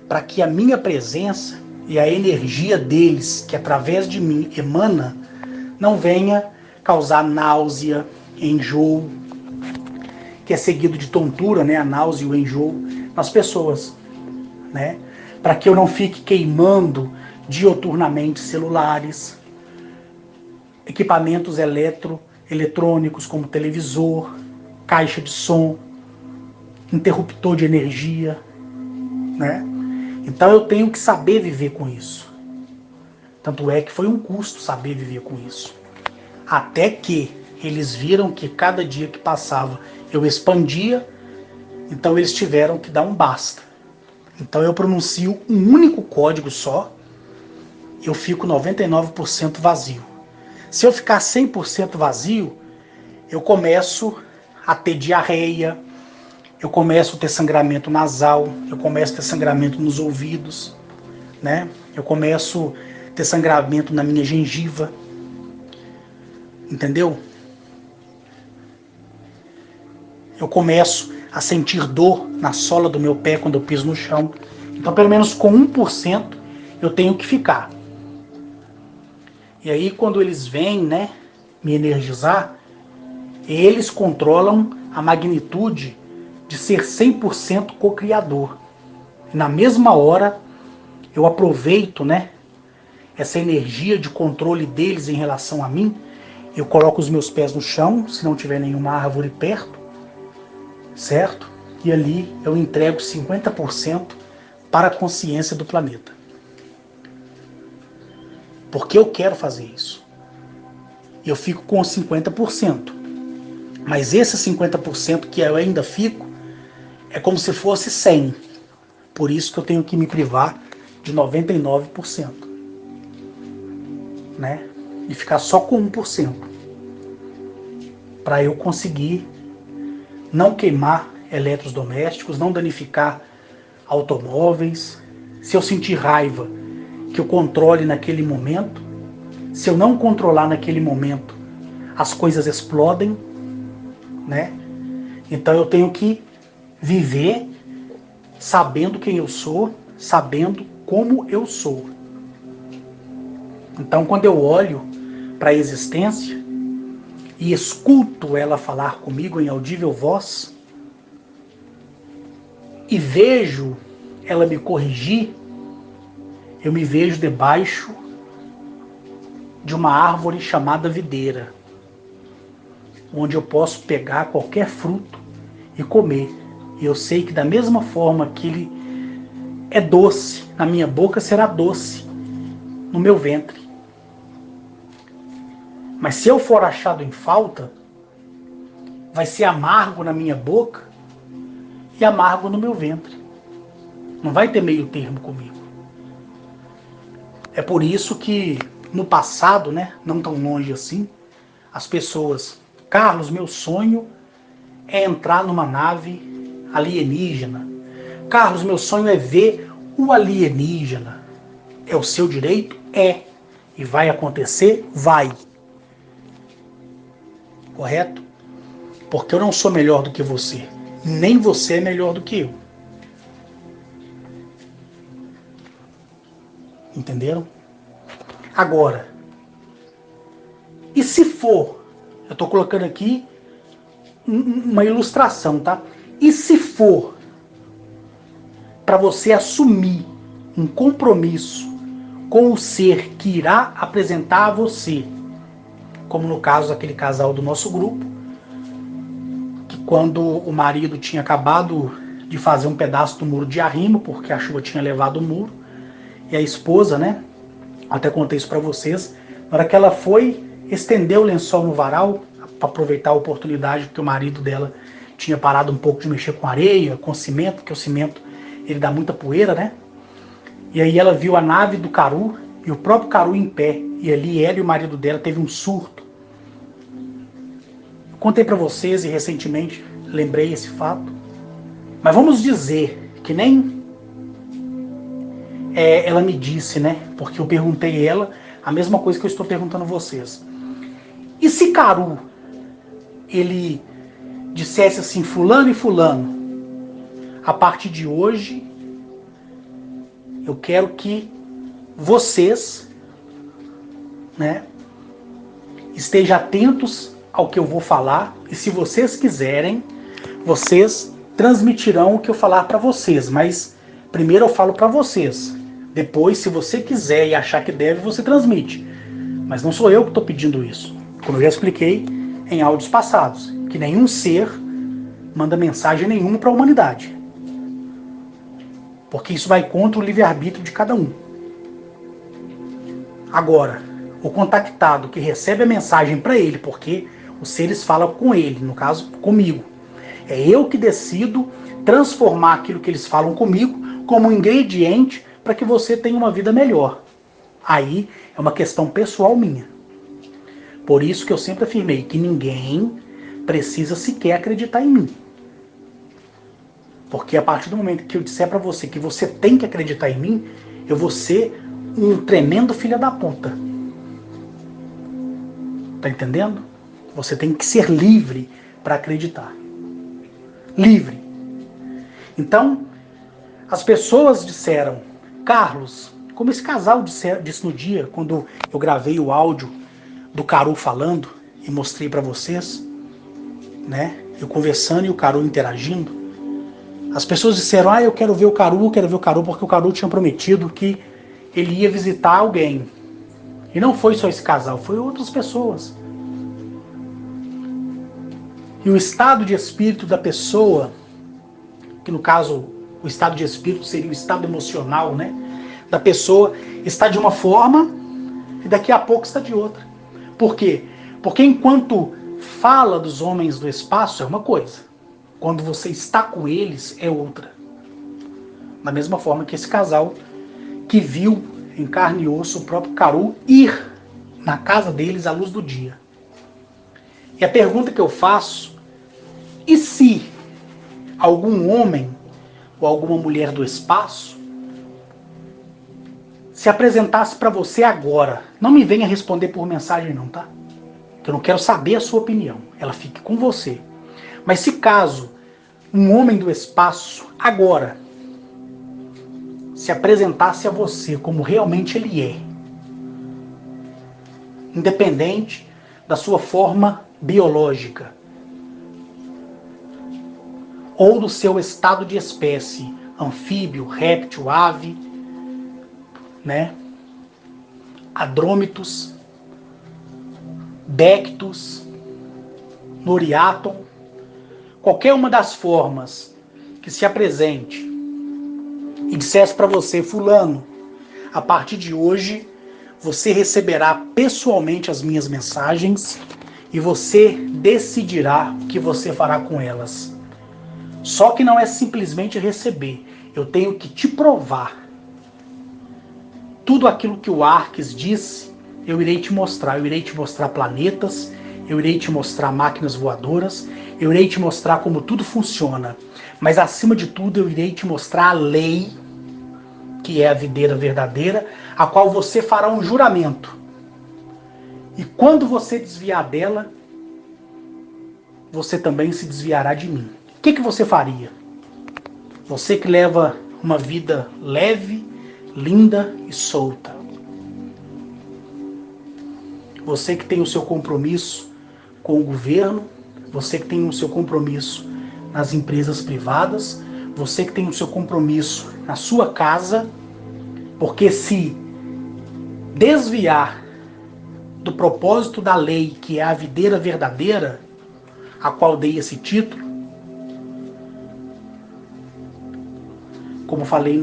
para que a minha presença e a energia deles, que através de mim emana, não venha causar náusea, enjoo, que é seguido de tontura, né? A náusea e o enjoo nas pessoas, né? Para que eu não fique queimando dioturnamente celulares, equipamentos eletrônicos como televisor, caixa de som, interruptor de energia, né? Então eu tenho que saber viver com isso. Tanto é que foi um custo saber viver com isso. Até que eles viram que cada dia que passava eu expandia, então eles tiveram que dar um basta. Então eu pronuncio um único código só, eu fico 99% vazio. Se eu ficar 100% vazio, eu começo a ter diarreia, eu começo a ter sangramento nasal, eu começo a ter sangramento nos ouvidos, né? Eu começo a ter sangramento na minha gengiva, entendeu? Eu começo a sentir dor na sola do meu pé quando eu piso no chão. Então, pelo menos com 1% eu tenho que ficar. E aí, quando eles vêm, né, me energizar, eles controlam a magnitude de ser 100% co-criador. E na mesma hora, eu aproveito, né, essa energia de controle deles em relação a mim. Eu coloco os meus pés no chão, se não tiver nenhuma árvore perto, certo? E ali eu entrego 50% para a consciência do planeta. Porque eu quero fazer isso. Eu fico com 50%. Mas esse 50% que eu ainda fico, é como se fosse 100%. Por isso que eu tenho que me privar de 99%. Né? e ficar só com 1%, para eu conseguir não queimar eletrodomésticos, não danificar automóveis. Se eu sentir raiva, que eu controle naquele momento. Se eu não controlar naquele momento, as coisas explodem, né? Então eu tenho que viver sabendo quem eu sou, sabendo como eu sou. Então quando eu olho para a existência e escuto ela falar comigo em audível voz e vejo ela me corrigir, eu me vejo debaixo de uma árvore chamada videira, onde eu posso pegar qualquer fruto e comer. E eu sei que da mesma forma que ele é doce na minha boca, será doce no meu ventre. Mas se eu for achado em falta, vai ser amargo na minha boca e amargo no meu ventre. Não vai ter meio termo comigo. É por isso que no passado, né, não tão longe assim, as pessoas, Carlos, meu sonho é entrar numa nave alienígena. Carlos, meu sonho é ver o alienígena. É o seu direito? É. E vai acontecer? Vai. Correto? Porque eu não sou melhor do que você. Nem você é melhor do que eu. Entenderam? Agora, e se for, eu estou colocando aqui uma ilustração, tá? E se for para você assumir um compromisso com o ser que irá apresentar a você, como no caso daquele casal do nosso grupo, que quando o marido tinha acabado de fazer um pedaço do muro de arrimo, porque a chuva tinha levado o muro, e a esposa, né, até contei isso para vocês, na hora que ela foi estender o lençol no varal, para aproveitar a oportunidade que o marido dela tinha parado um pouco de mexer com areia, com cimento, porque o cimento ele dá muita poeira, né? E aí ela viu a nave do Caru e o próprio Caru em pé, e ali ela e o marido dela teve um surto. Eu contei para vocês e recentemente lembrei esse fato, mas vamos dizer que nem ela me disse, né? Porque eu perguntei ela a mesma coisa que eu estou perguntando a vocês. E se Caru, ele dissesse assim, fulano e fulano, a partir de hoje, eu quero que vocês, né, estejam atentos ao que eu vou falar, e se vocês quiserem, vocês transmitirão o que eu falar para vocês, mas primeiro eu falo para vocês. Depois, se você quiser e achar que deve, você transmite. Mas não sou eu que estou pedindo isso. Como eu já expliquei em áudios passados, que nenhum ser manda mensagem nenhuma para a humanidade. Porque isso vai contra o livre-arbítrio de cada um. Agora, o contactado que recebe a mensagem para ele, porque os seres falam com ele, no caso, comigo. É eu que decido transformar aquilo que eles falam comigo como um ingrediente para que você tenha uma vida melhor. Aí é uma questão pessoal minha. Por isso que eu sempre afirmei que ninguém precisa sequer acreditar em mim. Porque a partir do momento que eu disser para você que você tem que acreditar em mim, eu vou ser um tremendo filho da puta. Tá entendendo? Você tem que ser livre para acreditar. Livre. Então, as pessoas disseram, Carlos, como esse casal disse no dia, quando eu gravei o áudio do Caru falando e mostrei para vocês, né? Eu conversando e o Caru interagindo. As pessoas disseram, eu quero ver o Caru, porque o Caru tinha prometido que ele ia visitar alguém. E não foi só esse casal, foi outras pessoas. E o estado de espírito da pessoa, que no caso o estado de espírito seria o estado emocional, né, da pessoa, está de uma forma e daqui a pouco está de outra. Por quê? Porque enquanto fala dos homens do espaço é uma coisa, quando você está com eles é outra. Da mesma forma que esse casal que viu em carne e osso o próprio Caru ir na casa deles à luz do dia. E a pergunta que eu faço, e se algum homem ou alguma mulher do espaço se apresentasse para você agora? Não me venha responder por mensagem não, tá? Que eu não quero saber a sua opinião. Ela fique com você. Mas se caso um homem do espaço agora se apresentasse a você como realmente ele é, independente da sua forma biológica ou do seu estado de espécie, anfíbio, réptil, ave, né? Adrômitos, Bectus, Noriaton, qualquer uma das formas que se apresente e dissesse para você, fulano, a partir de hoje você receberá pessoalmente as minhas mensagens e você decidirá o que você fará com elas. Só que não é simplesmente receber, eu tenho que te provar. Tudo aquilo que o Arques disse, eu irei te mostrar. Eu irei te mostrar planetas, eu irei te mostrar máquinas voadoras, eu irei te mostrar como tudo funciona. Mas acima de tudo, eu irei te mostrar a lei, que é a videira verdadeira, a qual você fará um juramento. E quando você desviar dela, você também se desviará de mim. O que você faria? Você que leva uma vida leve, linda e solta. Você que tem o seu compromisso com o governo, você que tem o seu compromisso nas empresas privadas, você que tem o seu compromisso na sua casa, porque se desviar do propósito da lei, que é a videira verdadeira, a qual dei esse título, como falei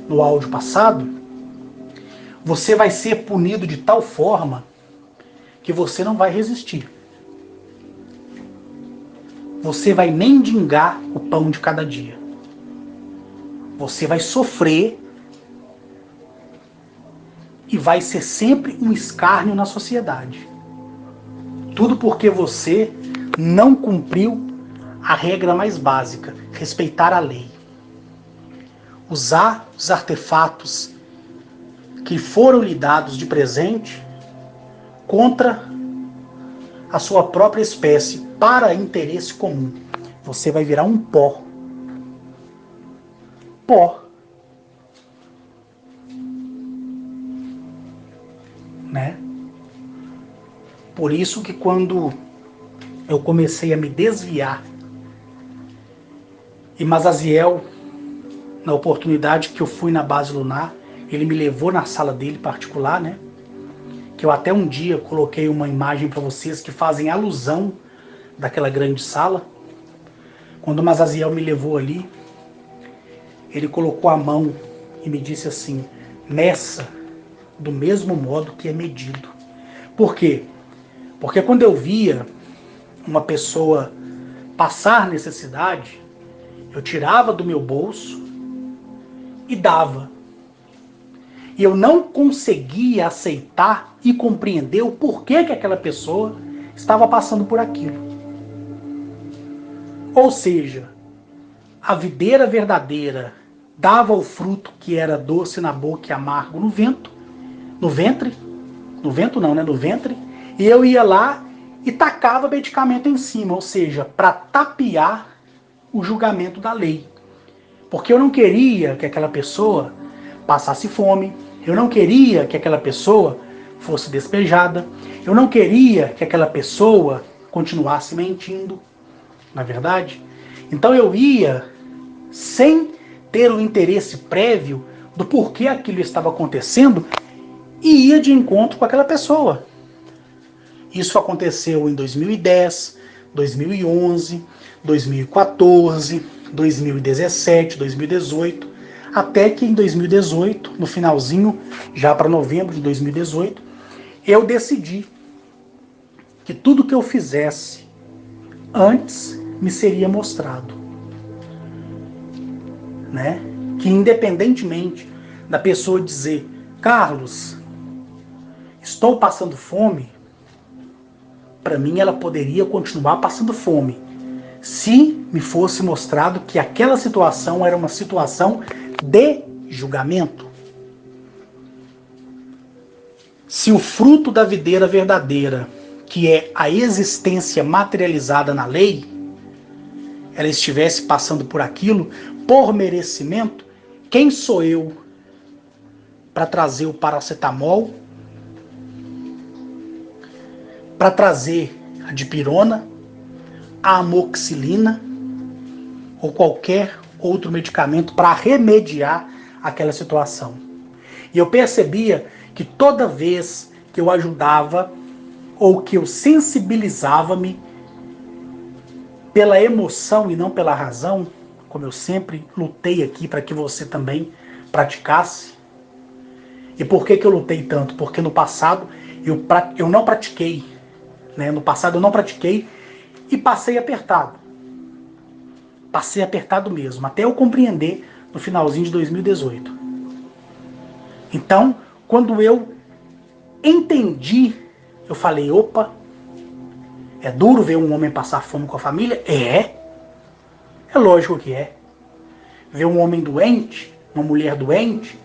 no áudio passado, você vai ser punido de tal forma que você não vai resistir. Você vai mendigar o pão de cada dia. Você vai sofrer e vai ser sempre um escárnio na sociedade. Tudo porque você não cumpriu a regra mais básica, respeitar a lei. Usar os artefatos que foram lhe dados de presente contra a sua própria espécie, para interesse comum. Você vai virar um pó. Pó. Né? Por isso que quando eu comecei a me desviar, e Mazaziel, na oportunidade que eu fui na base lunar, ele me levou na sala dele particular, né? Que eu até um dia coloquei uma imagem para vocês que fazem alusão daquela grande sala. Quando o Mazaziel me levou ali, ele colocou a mão e me disse assim: meça do mesmo modo que é medido. Por quê? Porque quando eu via uma pessoa passar necessidade, eu tirava do meu bolso e dava. E eu não conseguia aceitar e compreender o porquê que aquela pessoa estava passando por aquilo. Ou seja, a videira verdadeira dava o fruto que era doce na boca e amargo no ventre, e eu ia lá e tacava medicamento em cima, ou seja, para tapear o julgamento da lei. Porque eu não queria que aquela pessoa passasse fome, eu não queria que aquela pessoa fosse despejada, eu não queria que aquela pessoa continuasse mentindo, na verdade. Então eu ia sem ter o interesse prévio do porquê aquilo estava acontecendo e ia de encontro com aquela pessoa. Isso aconteceu em 2010, 2011, 2014, 2017, 2018, até que em 2018, no finalzinho, já para novembro de 2018, eu decidi que tudo que eu fizesse antes me seria mostrado. Né? Que independentemente da pessoa dizer: Carlos, estou passando fome, para mim ela poderia continuar passando fome, se me fosse mostrado que aquela situação era uma situação de julgamento. Se o fruto da videira verdadeira, que é a existência materializada na lei, ela estivesse passando por aquilo por merecimento, quem sou eu para trazer o paracetamol, para trazer a dipirona, a amoxicilina ou qualquer outro medicamento para remediar aquela situação? E eu percebia que toda vez que eu ajudava ou que eu sensibilizava-me pela emoção e não pela razão, como eu sempre lutei aqui para que você também praticasse. E por que eu lutei tanto? Porque no passado eu não pratiquei. Né? No passado eu não pratiquei e passei apertado. Passei apertado mesmo, até eu compreender no finalzinho de 2018. Então, quando eu entendi, eu falei, opa, é duro ver um homem passar fome com a família? É lógico que é. Ver um homem doente, uma mulher doente,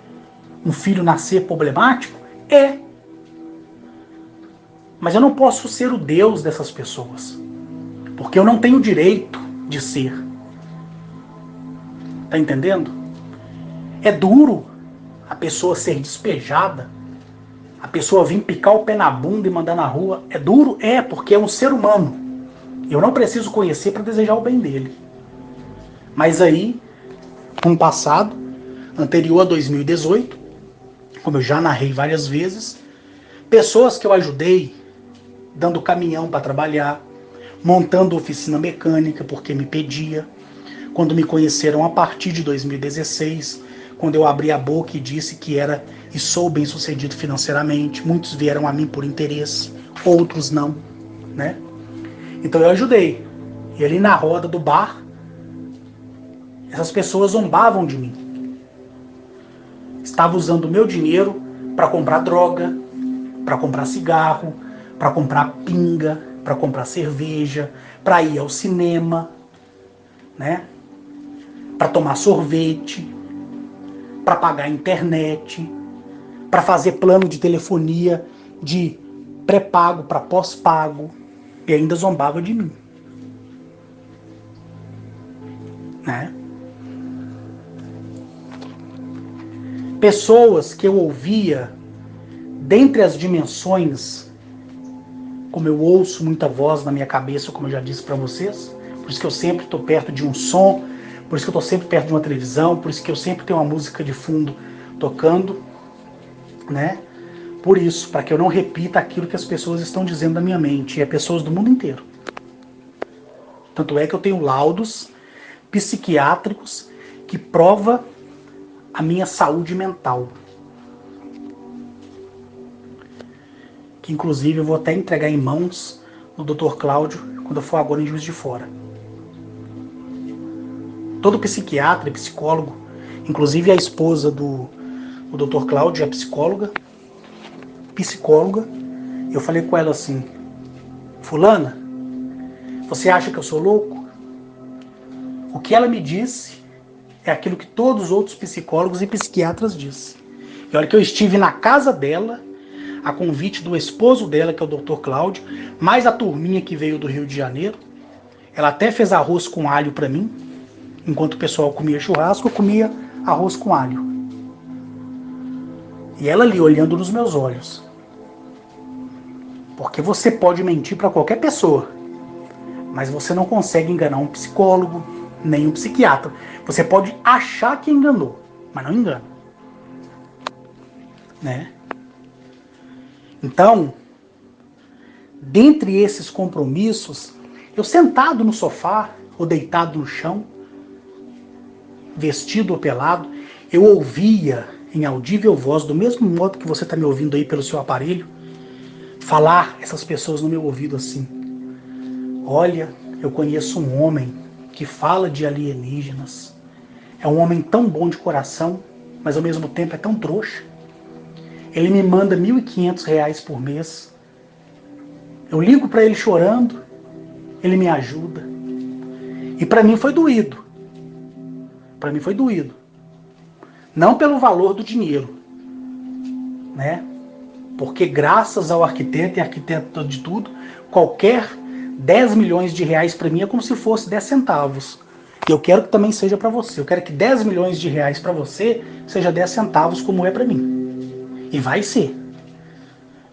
um filho nascer problemático? É. Mas eu não posso ser o Deus dessas pessoas, porque eu não tenho direito de ser. Tá entendendo? É duro a pessoa ser despejada, a pessoa vir picar o pé na bunda e mandar na rua. É duro? É, porque é um ser humano. Eu não preciso conhecer para desejar o bem dele. Mas aí, no passado, anterior a 2018, como eu já narrei várias vezes, pessoas que eu ajudei, dando caminhão para trabalhar, montando oficina mecânica porque me pedia, quando me conheceram a partir de 2016, quando eu abri a boca e disse que era e sou bem sucedido financeiramente, muitos vieram a mim por interesse, outros não, né? Então eu ajudei. E ali na roda do bar, essas pessoas zombavam de mim. Estavam usando o meu dinheiro para comprar droga, para comprar cigarro, para comprar pinga, para comprar cerveja, para ir ao cinema, né? Para tomar sorvete, para pagar a internet, para fazer plano de telefonia de pré-pago para pós-pago, e ainda zombava de mim. Né? Pessoas que eu ouvia dentre as dimensões, como eu ouço muita voz na minha cabeça, como eu já disse para vocês, por isso que eu sempre estou perto de um som, por isso que eu estou sempre perto de uma televisão, por isso que eu sempre tenho uma música de fundo tocando, né? Por isso, para que eu não repita aquilo que as pessoas estão dizendo na minha mente, e é pessoas do mundo inteiro. Tanto é que eu tenho laudos psiquiátricos que prova a minha saúde mental. Que inclusive eu vou até entregar em mãos no Dr. Cláudio quando eu for agora em Juiz de Fora. Todo psiquiatra e psicólogo, inclusive a esposa do Dr. Cláudio, é psicóloga, eu falei com ela assim, fulana, você acha que eu sou louco? O que ela me disse é aquilo que todos os outros psicólogos e psiquiatras dizem. E olha que eu estive na casa dela, a convite do esposo dela, que é o Dr. Cláudio, mais a turminha que veio do Rio de Janeiro. Ela até fez arroz com alho para mim. Enquanto o pessoal comia churrasco, eu comia arroz com alho. E ela ali, olhando nos meus olhos. Porque você pode mentir para qualquer pessoa, mas você não consegue enganar um psicólogo, nem um psiquiatra. Você pode achar que enganou, mas não engana. Né? Então, dentre esses compromissos, eu sentado no sofá, ou deitado no chão, vestido ou pelado, eu ouvia em audível voz, do mesmo modo que você está me ouvindo aí pelo seu aparelho, falar essas pessoas no meu ouvido assim, olha, eu conheço um homem que fala de alienígenas, é um homem tão bom de coração, mas ao mesmo tempo é tão trouxa. Ele me manda R$ 1.500 por mês. Eu ligo para ele chorando, ele me ajuda. E para mim foi doído. Para mim foi doído. Não pelo valor do dinheiro, né? Porque graças ao arquiteto e arquiteto de tudo, qualquer 10 milhões de reais para mim é como se fosse 10 centavos. E eu quero que também seja para você. Eu quero que 10 milhões de reais para você seja 10 centavos como é para mim. E vai ser.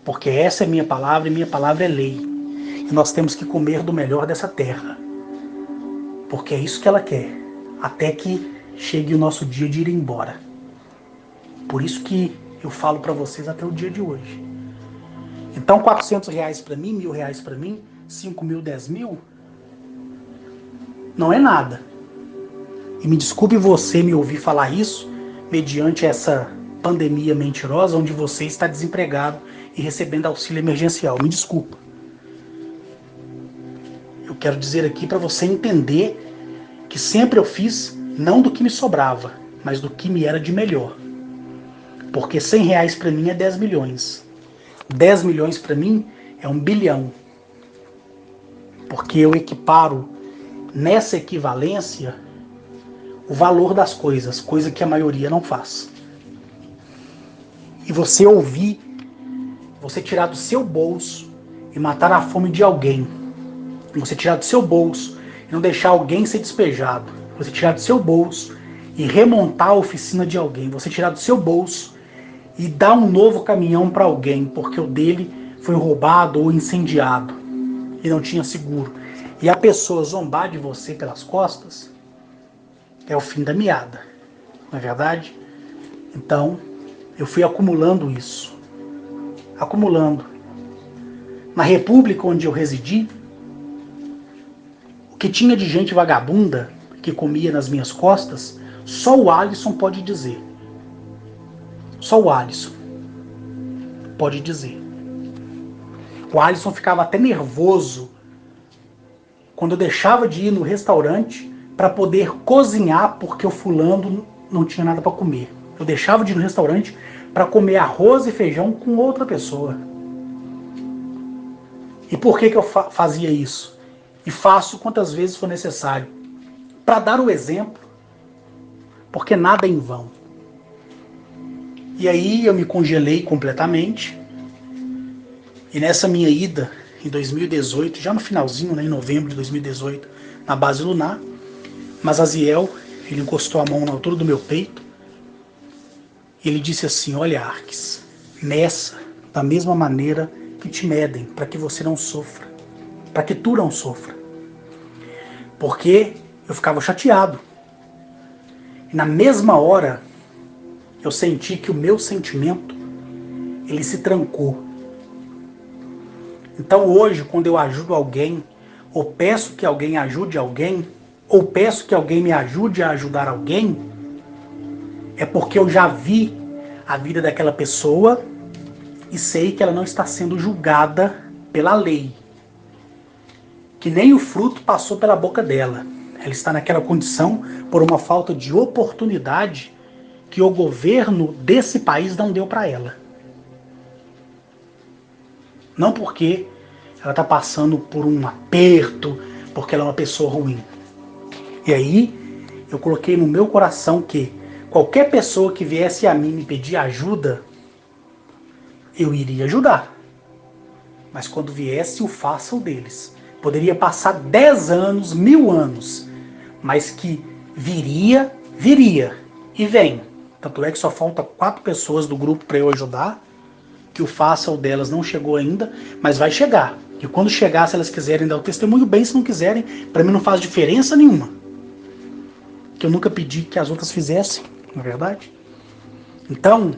Porque essa é minha palavra e minha palavra é lei. E nós temos que comer do melhor dessa terra. Porque é isso que ela quer. Até que chegue o nosso dia de ir embora. Por isso que eu falo para vocês até o dia de hoje. Então, R$ 400 para mim, R$ 1.000 para mim, 5 mil, 10 mil, não é nada. E me desculpe você me ouvir falar isso, mediante essa pandemia mentirosa, onde você está desempregado e recebendo auxílio emergencial. Me desculpa. Eu quero dizer aqui para você entender que sempre eu fiz, não do que me sobrava, mas do que me era de melhor. Porque R$ 100 para mim é 10 milhões. 10 milhões para mim é 1 bilhão. Porque eu equiparo nessa equivalência o valor das coisas, coisa que a maioria não faz. E você ouvir, você tirar do seu bolso e matar a fome de alguém. Você tirar do seu bolso e não deixar alguém ser despejado. Você tirar do seu bolso e remontar a oficina de alguém. Você tirar do seu bolso e dar um novo caminhão para alguém, porque o dele foi roubado ou incendiado e não tinha seguro. E a pessoa zombar de você pelas costas é o fim da meada, não é verdade? Então, eu fui acumulando isso. Acumulando. Na república onde eu residi, o que tinha de gente vagabunda que comia nas minhas costas, só o Alisson pode dizer. Só o Alisson pode dizer. O Alisson ficava até nervoso quando eu deixava de ir no restaurante para poder cozinhar porque o fulano não tinha nada para comer. Eu deixava de ir no restaurante para comer arroz e feijão com outra pessoa. E por que eu fazia isso? E faço quantas vezes for necessário. Para dar o exemplo, porque nada é em vão. E aí eu me congelei completamente. E nessa minha ida, em 2018, já no finalzinho, né, em novembro de 2018, na base lunar, Mazaziel, ele encostou a mão na altura do meu peito e ele disse assim: olha, Arques, nessa, da mesma maneira que te medem, para que você não sofra, para que tu não sofra. Porque eu ficava chateado. E na mesma hora, eu senti que o meu sentimento, ele se trancou. Então hoje, quando eu ajudo alguém, ou peço que alguém ajude alguém, ou peço que alguém me ajude a ajudar alguém, é porque eu já vi a vida daquela pessoa e sei que ela não está sendo julgada pela lei. Que nem o fruto passou pela boca dela. Ela está naquela condição por uma falta de oportunidade que o governo desse país não deu para ela. Não porque ela está passando por um aperto, porque ela é uma pessoa ruim. E aí, eu coloquei no meu coração que qualquer pessoa que viesse a mim me pedir ajuda, eu iria ajudar. Mas quando viesse, o faça o deles. Poderia passar 10 anos, 1000 anos, mas que viria e vem. Tanto é que só falta 4 pessoas do grupo para eu ajudar, que o faça o delas não chegou ainda, mas vai chegar. E quando chegar, se elas quiserem dar o testemunho, bem, se não quiserem, para mim não faz diferença nenhuma. Que eu nunca pedi que as outras fizessem, não é verdade? Então,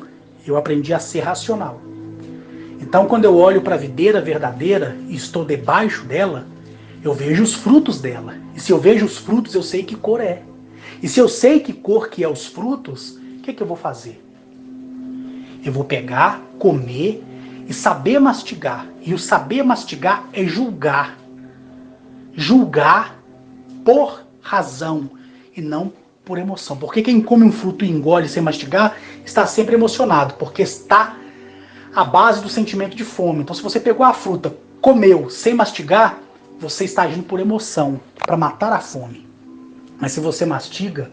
eu aprendi a ser racional. Então, quando eu olho para a videira verdadeira e estou debaixo dela, eu vejo os frutos dela. E se eu vejo os frutos, eu sei que cor é. E se eu sei que cor que é os frutos, o que eu vou fazer? Eu vou pegar, comer e saber mastigar. E o saber mastigar é julgar. Julgar por razão e não por emoção. Porque quem come um fruto e engole sem mastigar está sempre emocionado, porque está a base do sentimento de fome. Então, se você pegou a fruta, comeu sem mastigar, você está agindo por emoção, para matar a fome. Mas se você mastiga,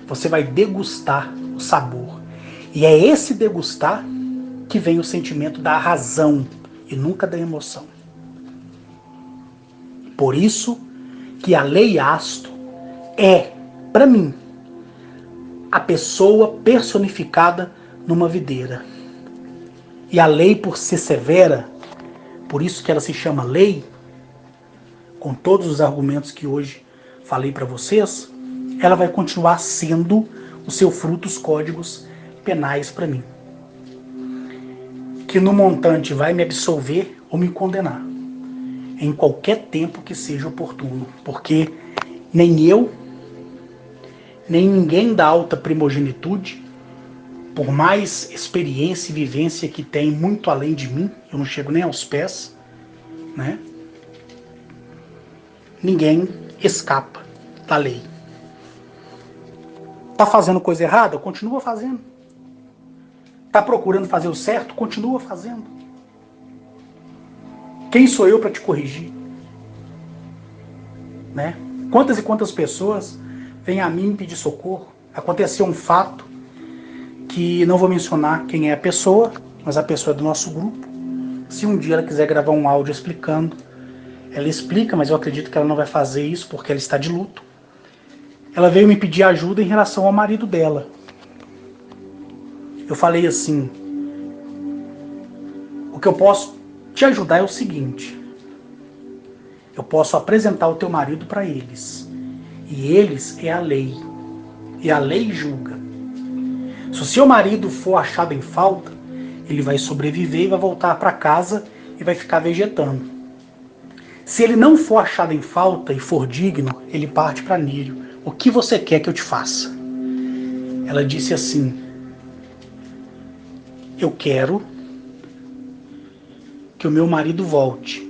você vai degustar o sabor. E é esse degustar que vem o sentimento da razão e nunca da emoção. Por isso que a lei Asto é, para mim, a pessoa personificada numa videira. E a lei, por ser severa, por isso que ela se chama lei, com todos os argumentos que hoje falei para vocês, ela vai continuar sendo o seu fruto, os códigos penais para mim. Que no montante vai me absolver ou me condenar. Em qualquer tempo que seja oportuno. Porque nem eu, nem ninguém da alta primogenitude, por mais experiência e vivência que tem muito além de mim, eu não chego nem aos pés, né? Ninguém escapa da lei. Tá fazendo coisa errada? Continua fazendo. Tá procurando fazer o certo? Continua fazendo. Quem sou eu para te corrigir? Né? Quantas e quantas pessoas vêm a mim pedir socorro? Aconteceu um fato que não vou mencionar quem é a pessoa, mas a pessoa é do nosso grupo. Se um dia ela quiser gravar um áudio explicando, ela explica, mas eu acredito que ela não vai fazer isso porque ela está de luto. Ela veio me pedir ajuda em relação ao marido dela. Eu falei assim, o que eu posso te ajudar é o seguinte, eu posso apresentar o teu marido para eles, e eles é a lei, e a lei julga. Se o seu marido for achado em falta, ele vai sobreviver e vai voltar para casa e vai ficar vegetando. Se ele não for achado em falta e for digno, ele parte para Nírio. O que você quer que eu te faça? Ela disse assim, eu quero que o meu marido volte.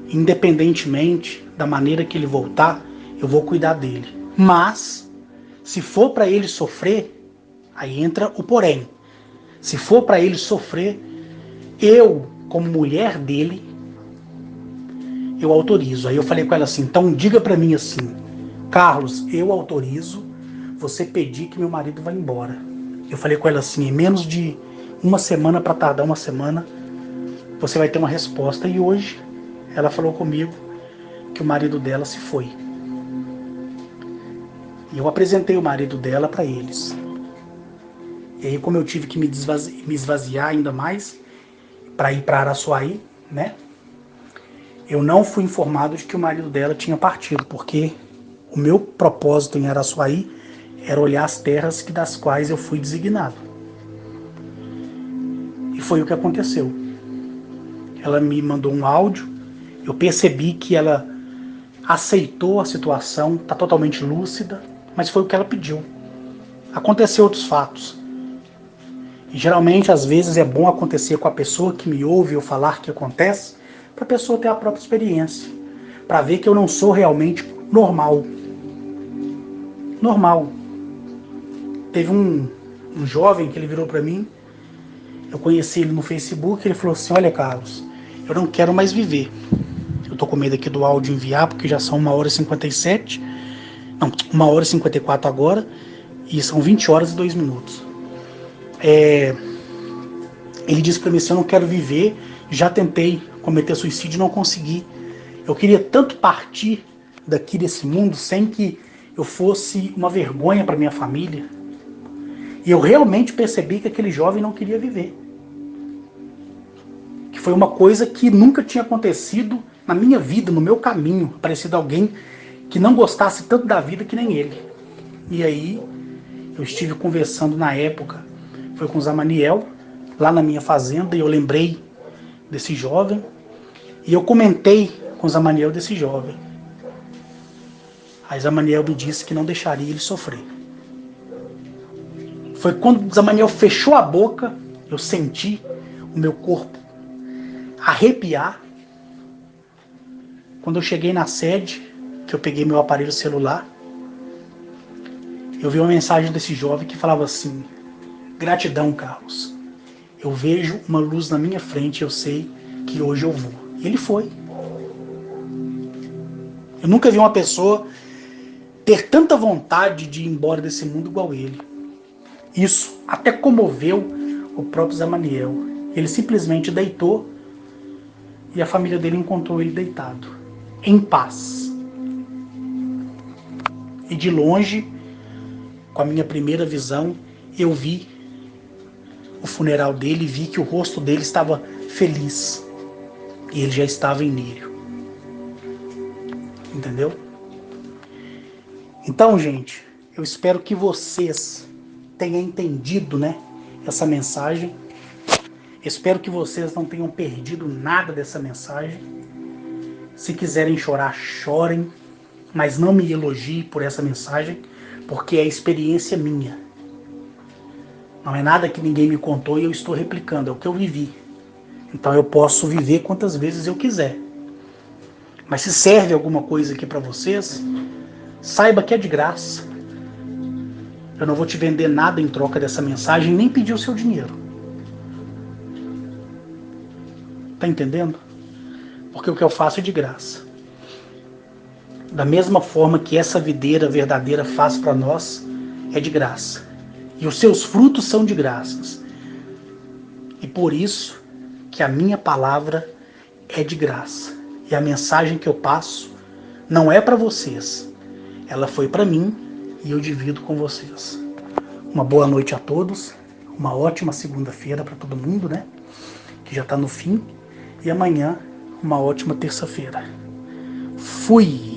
Independentemente da maneira que ele voltar, eu vou cuidar dele. Mas, se for para ele sofrer, aí entra o porém. Se for para ele sofrer, eu, como mulher dele, eu autorizo. Aí eu falei com ela assim, então diga para mim assim, Carlos, eu autorizo você pedir que meu marido vá embora. Eu falei com ela assim, em menos de uma semana, para tardar uma semana, você vai ter uma resposta. E hoje ela falou comigo que o marido dela se foi. E eu apresentei o marido dela para eles. E aí, como eu tive que me esvaziar ainda mais para ir para Araçuaí, né? Eu não fui informado de que o marido dela tinha partido, porque o meu propósito em Araçuaí era olhar as terras das quais eu fui designado. E foi o que aconteceu. Ela me mandou um áudio, eu percebi que ela aceitou a situação, está totalmente lúcida, mas foi o que ela pediu. Aconteceu outros fatos. E geralmente, às vezes, é bom acontecer com a pessoa que me ouve eu falar que acontece, para a pessoa ter a própria experiência, para ver que eu não sou realmente normal. Normal. Teve um jovem que ele virou para mim, eu conheci ele no Facebook, ele falou assim, olha Carlos, eu não quero mais viver. Eu tô com medo aqui do áudio enviar, porque já são 1h57, não, 1h54 agora, e são 20 horas e 2 minutos. Ele disse para mim assim, eu não quero viver, já tentei cometer suicídio e não consegui. Eu queria tanto partir daqui desse mundo sem que eu fosse uma vergonha para minha família. E eu realmente percebi que aquele jovem não queria viver. Que foi uma coisa que nunca tinha acontecido na minha vida, no meu caminho, parecido alguém que não gostasse tanto da vida que nem ele. E aí, eu estive conversando na época, foi com o Zamaniel, lá na minha fazenda, e eu lembrei desse jovem, e eu comentei com o Zamaniel desse jovem. Aí Zamaniel me disse que não deixaria ele sofrer. Foi quando o Zamaniel fechou a boca, eu senti o meu corpo arrepiar. Quando eu cheguei na sede, que eu peguei meu aparelho celular, eu vi uma mensagem desse jovem que falava assim, gratidão, Carlos. Eu vejo uma luz na minha frente, eu sei que hoje eu vou. E ele foi. Eu nunca vi uma pessoa ter tanta vontade de ir embora desse mundo igual ele. Isso até comoveu o próprio Zamaniel. Ele simplesmente deitou e a família dele encontrou ele deitado, em paz. E de longe, com a minha primeira visão, eu vi o funeral dele e vi que o rosto dele estava feliz. E ele já estava em lírio. Entendeu? Então, gente, eu espero que vocês tenham entendido, né, essa mensagem. Espero que vocês não tenham perdido nada dessa mensagem. Se quiserem chorar, chorem, mas não me elogiem por essa mensagem, porque é experiência minha. Não é nada que ninguém me contou e eu estou replicando, é o que eu vivi. Então eu posso viver quantas vezes eu quiser. Mas se serve alguma coisa aqui para vocês, saiba que é de graça. Eu não vou te vender nada em troca dessa mensagem, nem pedir o seu dinheiro. Tá entendendo? Porque o que eu faço é de graça. Da mesma forma que essa videira verdadeira faz para nós, é de graça. E os seus frutos são de graças. E por isso que a minha palavra é de graça. E a mensagem que eu passo não é para vocês. Ela foi para mim e eu divido com vocês. Uma boa noite a todos. Uma ótima segunda-feira para todo mundo, né? Que já está no fim. E amanhã, uma ótima terça-feira. Fui!